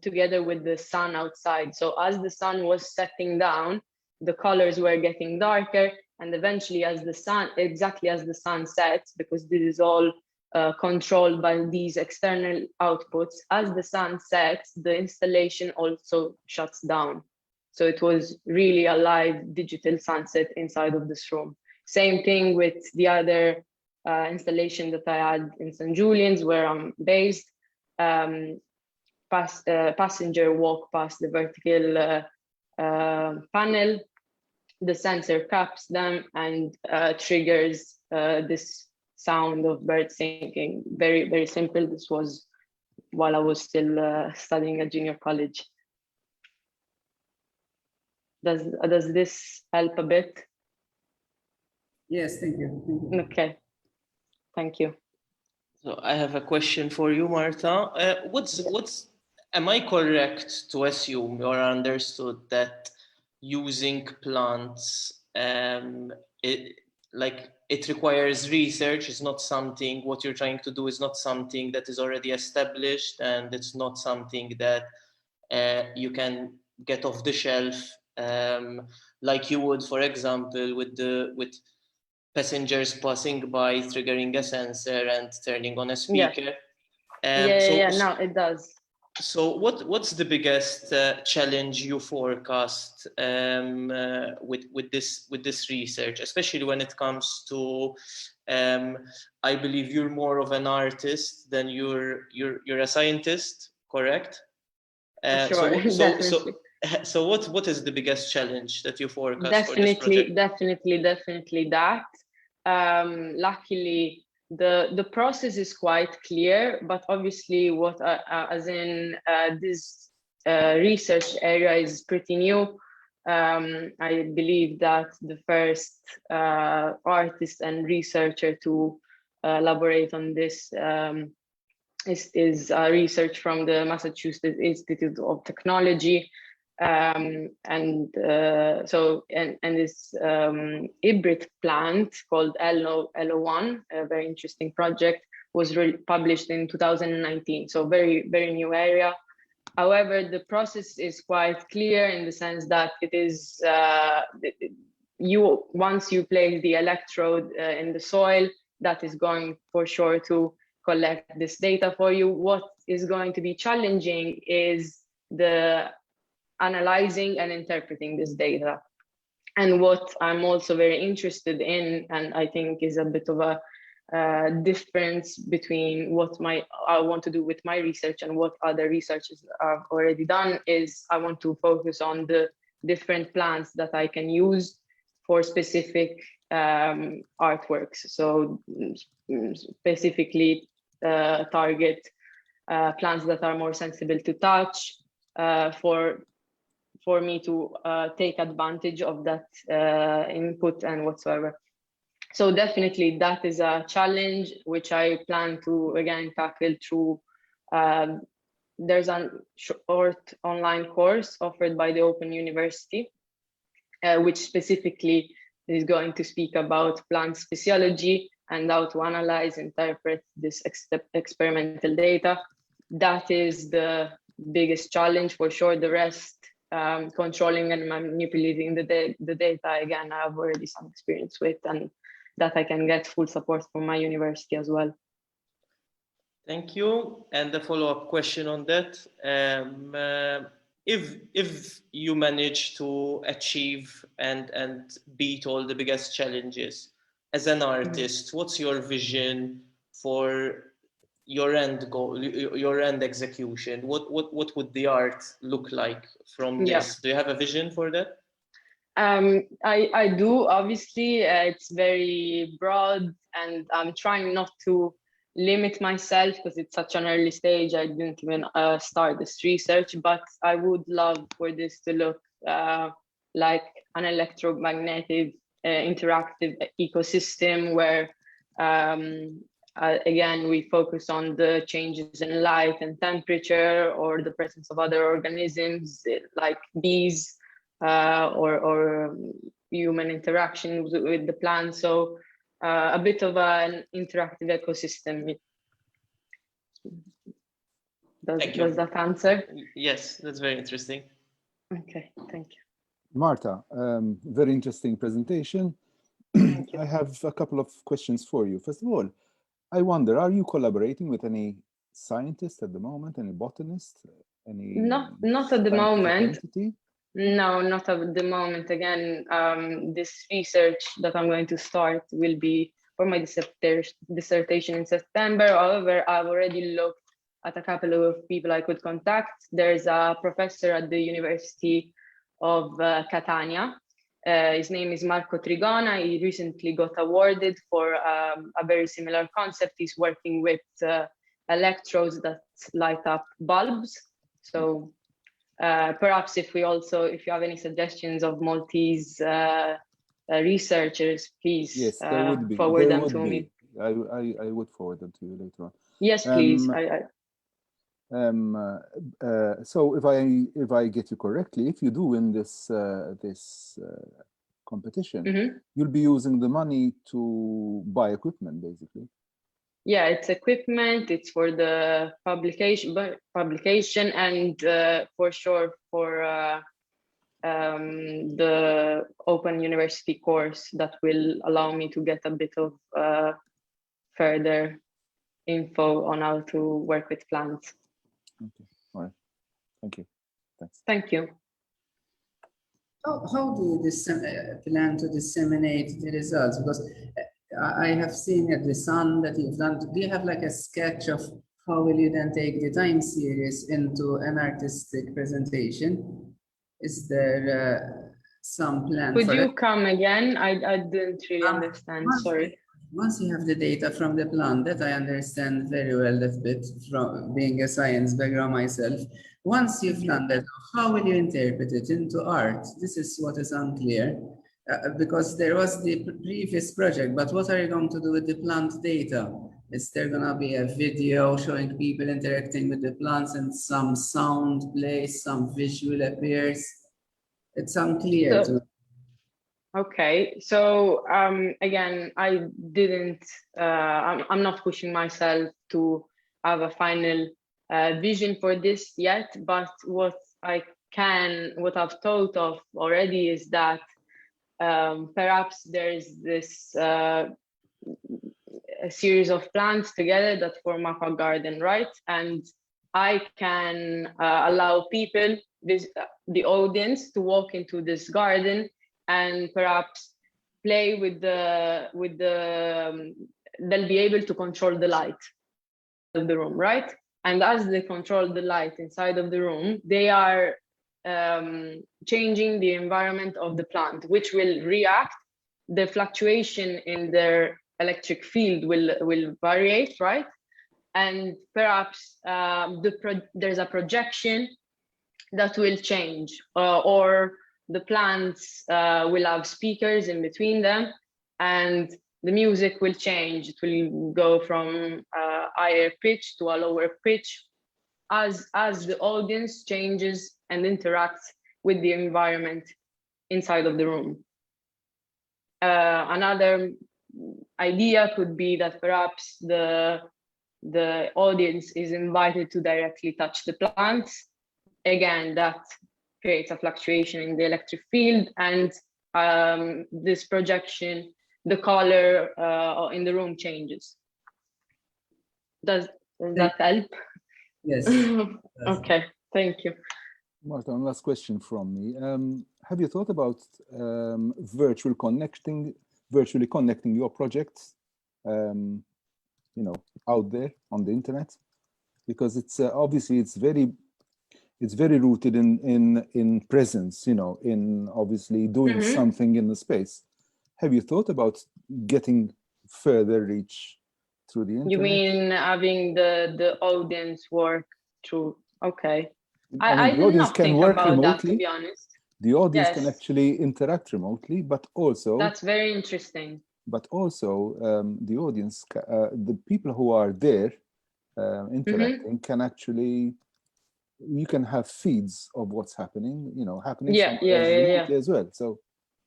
together with the sun outside. So as the sun was setting down, the colors were getting darker, and eventually exactly as the sun sets, because this is all controlled by these external outputs, as the sun sets, the installation also shuts down. So it was really a live digital sunset inside of this room. Same thing with the other installation that I had in St. Julian's, where I'm based. Passenger walk past the vertical panel. The sensor caps them and triggers this sound of birds singing. Very, very simple. This was while I was still studying at junior college. Does this help a bit? Yes, thank you. Okay, thank you. So I have a question for you, Marta. Am I correct to assume or understood that using plants, it requires research? It's not something, what you're trying to do is not something that is already established, and it's not something that you can get off the shelf, like you would, for example, with passengers passing by, triggering a sensor and turning on a speaker. No, it does. So what's the biggest challenge you forecast with this research, especially when it comes to I believe you're more of an artist than you're a scientist, correct? Sure, definitely. So what is the biggest challenge that you forecast for this project? Definitely that. Luckily, the process is quite clear, but obviously this research area is pretty new. I believe that the first artist and researcher to elaborate on this is research from the Massachusetts Institute of Technology. This hybrid plant called LO1, a very interesting project, was published in 2019. So very, very new area. However, the process is quite clear in the sense that it is once you place the electrode in the soil, that is going for sure to collect this data for you. What is going to be challenging is the analyzing and interpreting this data. And what I'm also very interested in, and I think is a bit of a difference between what I want to do with my research and what other researchers have already done, is I want to focus on the different plants that I can use for specific artworks. So specifically target plants that are more sensible to touch for me to take advantage of that input and whatsoever. So definitely that is a challenge which I plan to again tackle through. There's a short online course offered by the Open University, which specifically is going to speak about plant physiology and how to analyze, interpret this experimental data. That is the biggest challenge for sure. The rest, controlling and manipulating the data, again, I have already some experience with, and that I can get full support from my university as well. Thank you. And a follow-up question on that. If you manage to achieve and beat all the biggest challenges as an artist, what's your vision for your end goal, your end execution? What would the art look like from this? Do you have a vision for that? I do. Obviously, it's very broad, and I'm trying not to limit myself because it's such an early stage. I didn't even start this research, but I would love for this to look like an electromagnetic interactive ecosystem where again, we focus on the changes in light and temperature, or the presence of other organisms like bees, or human interactions with the plants. So a bit of an interactive ecosystem. Does that answer? Yes, that's very interesting. Okay, thank you. Marta, very interesting presentation. I have a couple of questions for you. First of all, I wonder, are you collaborating with any scientist at the moment, any botanist? Not at the moment. Entity? No, not at the moment. Again, this research that I'm going to start will be for my dissertation in September. However, I've already looked at a couple of people I could contact. There's a professor at the University of Catania. His name is Marco Trigona. He recently got awarded for a very similar concept. He's working with electrodes that light up bulbs. So perhaps if you have any suggestions of Maltese researchers, please forward them to me. I would forward them to you later on. Yes, please. So if I get you correctly, if you do win this competition, you'll be using the money to buy equipment, basically. Yeah, it's equipment. It's for the publication, and for sure for the Open University course that will allow me to get a bit of further info on how to work with plants. Okay, all right. Thank you. Thanks. Thank you. How do you plan to disseminate the results? Because I have seen at the Sun that you've done. Do you have like a sketch of how will you then take the time series into an artistic presentation? Is there some plan Could for you it? come again? I didn't really understand, sorry. Once you have the data from the plant, that I understand very well, that bit from being a science background myself. Once you've done that, how will you interpret it into art? This is what is unclear, because there was the previous project, but what are you going to do with the plant data? Is there gonna be a video showing people interacting with the plants and some sound plays, some visual appears? It's unclear to. Okay, so again, I didn't, I'm not pushing myself to have a final vision for this yet, but what I've thought of already is that perhaps there's this a series of plants together that form up a garden, right? And I can allow people, the audience, to walk into this garden and perhaps play with they'll be able to control the light of the room, right? And as they control the light inside of the room, they are changing the environment of the plant, which will react. The fluctuation in their electric field will variate, right? And perhaps there's a projection that will change, or the plants will have speakers in between them, and the music will change. It will go from higher pitch to a lower pitch as the audience changes and interacts with the environment inside of the room. Another idea could be that perhaps the audience is invited to directly touch the plants. Again, that creates a fluctuation in the electric field, and this projection, the color in the room changes. Does that help? Yes. Okay, thank you. Martin, last question from me. Have you thought about virtually connecting your projects, out there on the internet? Because it's obviously it's very rooted in presence, in obviously doing something in the space. Have you thought about getting further reach through the internet? You mean having the audience work through? Okay. I the audience can work remotely. That, to be honest. The audience can actually interact remotely, but also that's very interesting. But also the audience, the people who are there interacting can actually, you can have feeds of what's happening, remotely as well. So,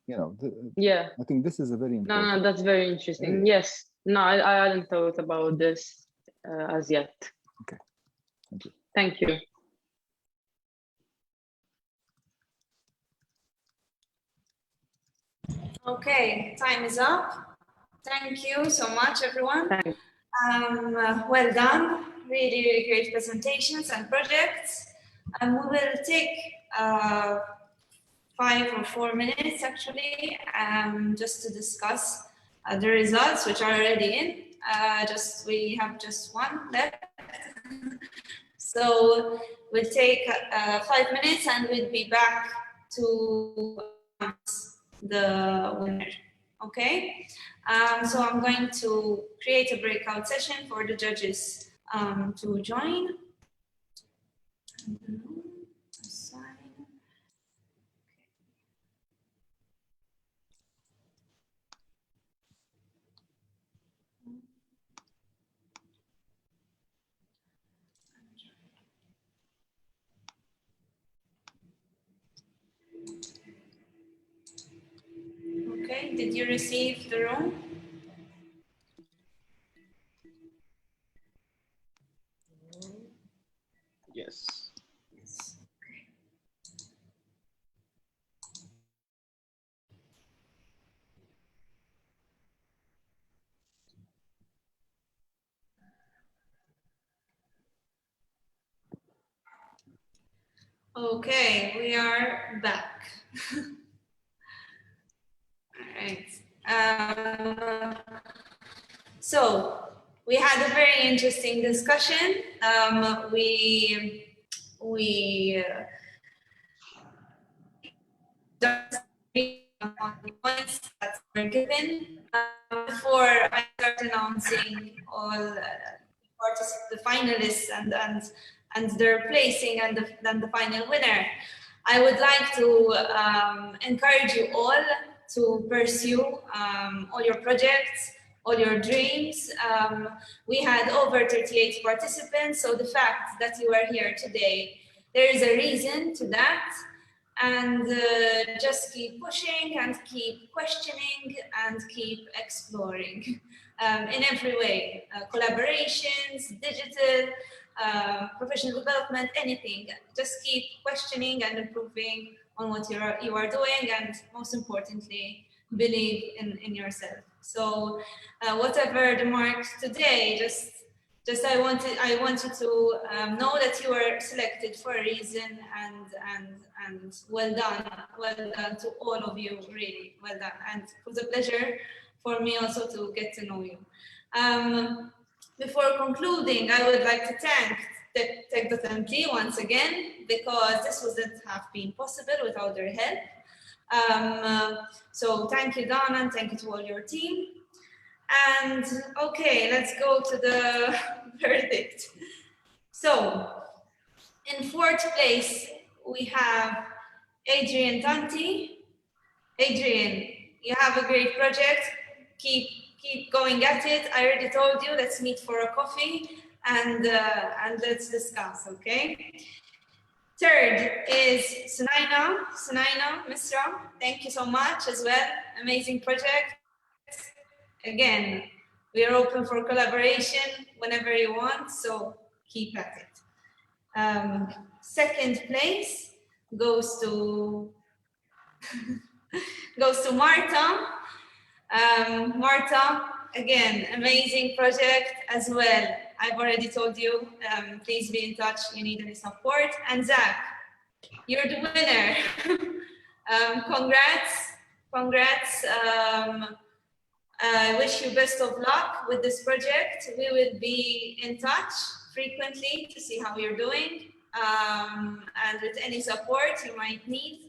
I think this is a very important. No, that's very interesting. Area. Yes. No, I hadn't thought about this as yet. Okay. Thank you. Thank you. Okay, time is up. Thank you so much, everyone. Well done. Really, really great presentations and projects. And we will take 5 or 4 minutes, actually, just to discuss the results, which are already in. We have just one left. So we'll take 5 minutes and we'll be back to the winner. Okay, so I'm going to create a breakout session for the judges to join. Okay, did you receive the room? Yes. Okay, we are back. All right. So we had a very interesting discussion. We just on the points that were given before I start announcing all the finalists and their placing and the final winner. I would like to encourage you all to pursue all your projects, all your dreams. We had over 38 participants, so the fact that you are here today, there is a reason to that. And just keep pushing and keep questioning and keep exploring in every way, collaborations, digital, professional development, anything. Just keep questioning and improving on what you are doing, and most importantly, believe in yourself. So whatever the mark today, just I want you to know that you were selected for a reason, and well done to all of you, really well done. And it was a pleasure for me also to get to know you. Before concluding, I would like to thank Tech.mt once again, because this wouldn't have been possible without their help. So thank you, Donna, and thank you to all your team. And okay, let's go to the verdict. So in fourth place, we have Adrian Tanti. Adrian, you have a great project. Keep going at it. I already told you, let's meet for a coffee and let's discuss, okay? Third is Sunaina, Misra. Thank you so much as well. Amazing project. Again, we are open for collaboration whenever you want, so keep at it. Second place goes to Marta. Marta, again, amazing project as well. I've already told you, please be in touch, you need any support. And Zack, you're the winner. Congrats. I wish you best of luck with this project. We will be in touch frequently to see how you're doing, and with any support you might need.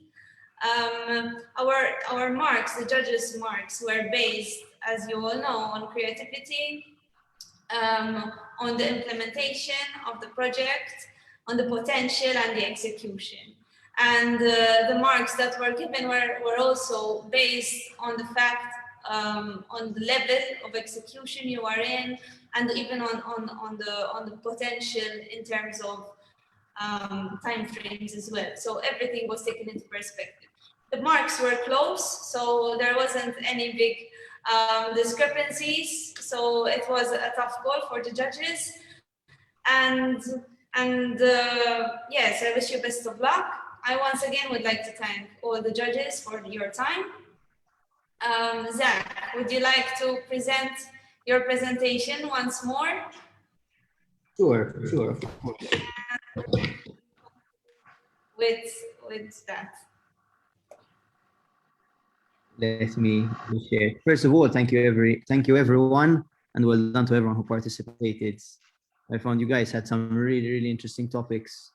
Our marks, the judges' marks, were based, as you all know, on creativity, on the implementation of the project, on the potential and the execution. And the marks that were given were also based on the fact, on the level of execution you are in, and even on the potential in terms of time frames as well. So everything was taken into perspective. The marks were close, so there wasn't any big discrepancies. So it was a tough call for the judges. And yes, I wish you best of luck. I once again would like to thank all the judges for your time. Zack, would you like to present your presentation once more? Sure. With that. Let me share. First of all, thank you everyone, and well done to everyone who participated. I found you guys had some really interesting topics.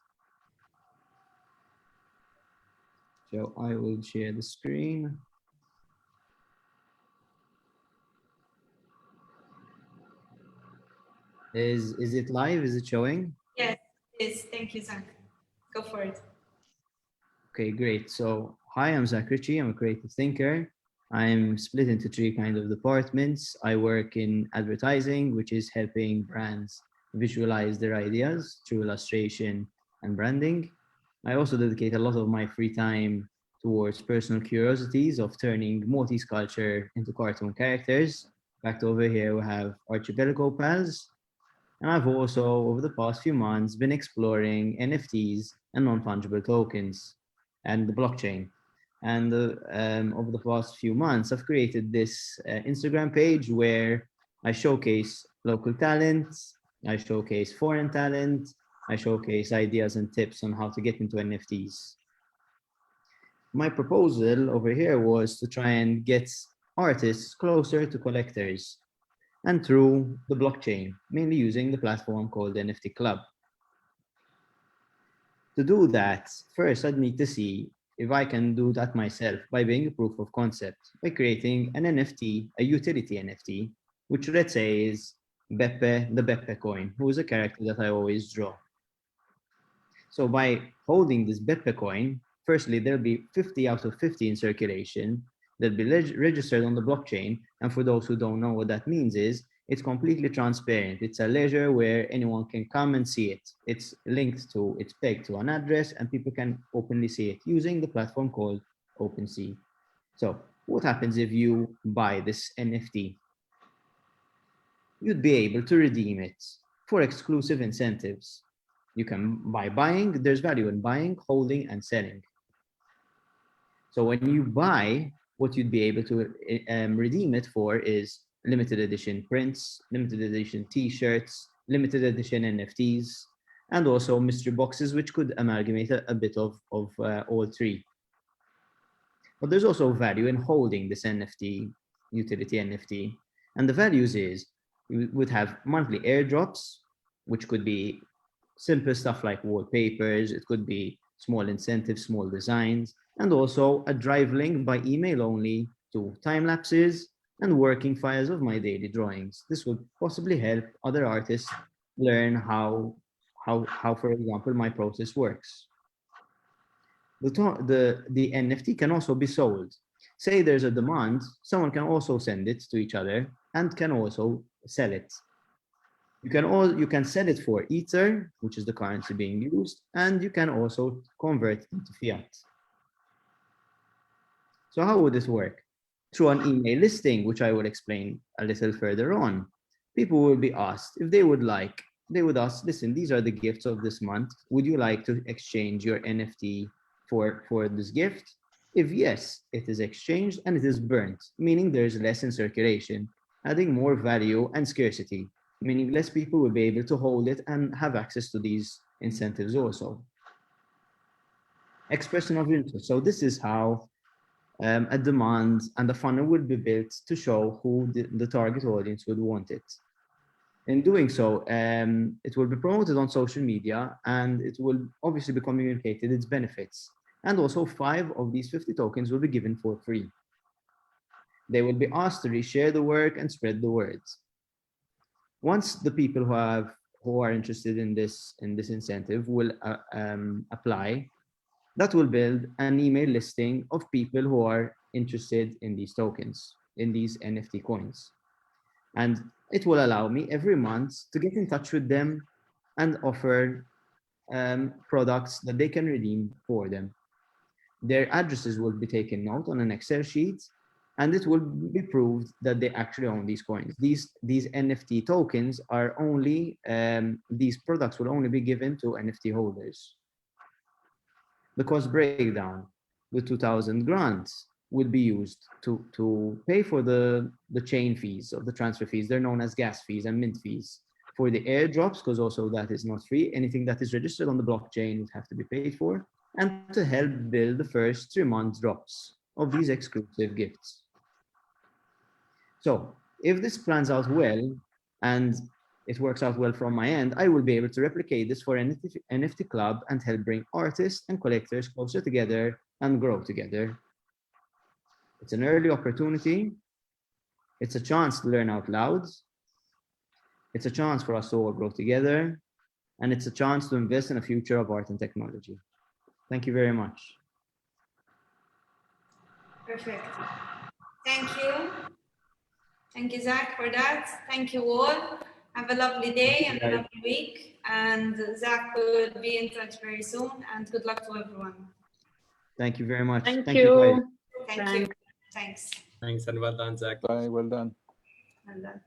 So I will share the screen. Is it live? Is it showing? Yes, it is. Thank you, Zack. Go for it. Okay, great. So hi, I'm Zack Ritchie. I'm a creative thinker. I'm split into three kind of departments. I work in advertising, which is helping brands visualize their ideas through illustration and branding. I also dedicate a lot of my free time towards personal curiosities of turning Maltese culture into cartoon characters. Back over here, we have Archipelago Pals. And I've also, over the past few months, been exploring NFTs and non-fungible tokens and the blockchain. And over the past few months, I've created this Instagram page where I showcase local talent, I showcase foreign talent, I showcase ideas and tips on how to get into NFTs. My proposal over here was to try and get artists closer to collectors and through the blockchain, mainly using the platform called NFT Club. To do that, first I'd need to see if I can do that myself by being a proof of concept, by creating an NFT, a utility NFT, which let's say is Beppe, the Beppe coin, who is a character that I always draw. So by holding this Beppe coin, firstly, there'll be 50 out of 50 in circulation. They'll be registered on the blockchain. And for those who don't know what that means is, it's completely transparent. It's a ledger where anyone can come and see it. It's linked to, it's pegged to an address and people can openly see it using the platform called OpenSea. So what happens if you buy this NFT? You'd be able to redeem it for exclusive incentives. You can, by buying, there's value in buying, holding, and selling. So when you buy, what you'd be able to redeem it for is limited edition prints, limited edition t-shirts, limited edition NFTs, and also mystery boxes, which could amalgamate a bit of all three. But there's also value in holding this NFT, utility NFT. And the values is, you would have monthly airdrops, which could be simple stuff like wallpapers, it could be small incentives, small designs, and also a drive link by email only to time lapses and working files of my daily drawings. This would possibly help other artists learn how for example, my process works. The NFT can also be sold. Say there's a demand, someone can also send it to each other and can also sell it. You can sell it for Ether, which is the currency being used, and you can also convert it into fiat. So how would this work? Through an email listing, which I will explain a little further on. People will be asked if they would ask, listen, these are the gifts of this month. Would you like to exchange your NFT for this gift? If yes, it is exchanged and it is burnt, meaning there is less in circulation, adding more value and scarcity, meaning less people will be able to hold it and have access to these incentives also. Expression of interest. So this is how a demand and a funnel would be built to show who the target audience would want it. In doing so, it will be promoted on social media and it will obviously be communicated its benefits. And also 5 of these 50 tokens will be given for free. They will be asked to reshare the work and spread the words. Once the people who are interested in this incentive will apply, that will build an email listing of people who are interested in these tokens, in these NFT coins. And it will allow me every month to get in touch with them and offer products that they can redeem for them. Their addresses will be taken note on an Excel sheet, and it will be proved that they actually own these coins. These NFT tokens are only, these products will only be given to NFT holders. The cost breakdown, the 2,000 grants will be used to pay for the chain fees of the transfer fees. They're known as gas fees and mint fees. For the airdrops, because also that is not free, anything that is registered on the blockchain would have to be paid for, and to help build the first 3-month drops of these exclusive gifts. So if this plans out well and it works out well from my end, I will be able to replicate this for an NFT Club and help bring artists and collectors closer together and grow together. It's an early opportunity. It's a chance to learn out loud. It's a chance for us to all grow together. And it's a chance to invest in a future of art and technology. Thank you very much. Perfect. Thank you. Thank you, Zack, for that. Thank you all. Have a lovely day and a lovely week. And Zack will be in touch very soon. And good luck to everyone. Thank you very much. Thank you. Thank you. Thanks. Thanks and well done, Zack. Bye, well done. Well done.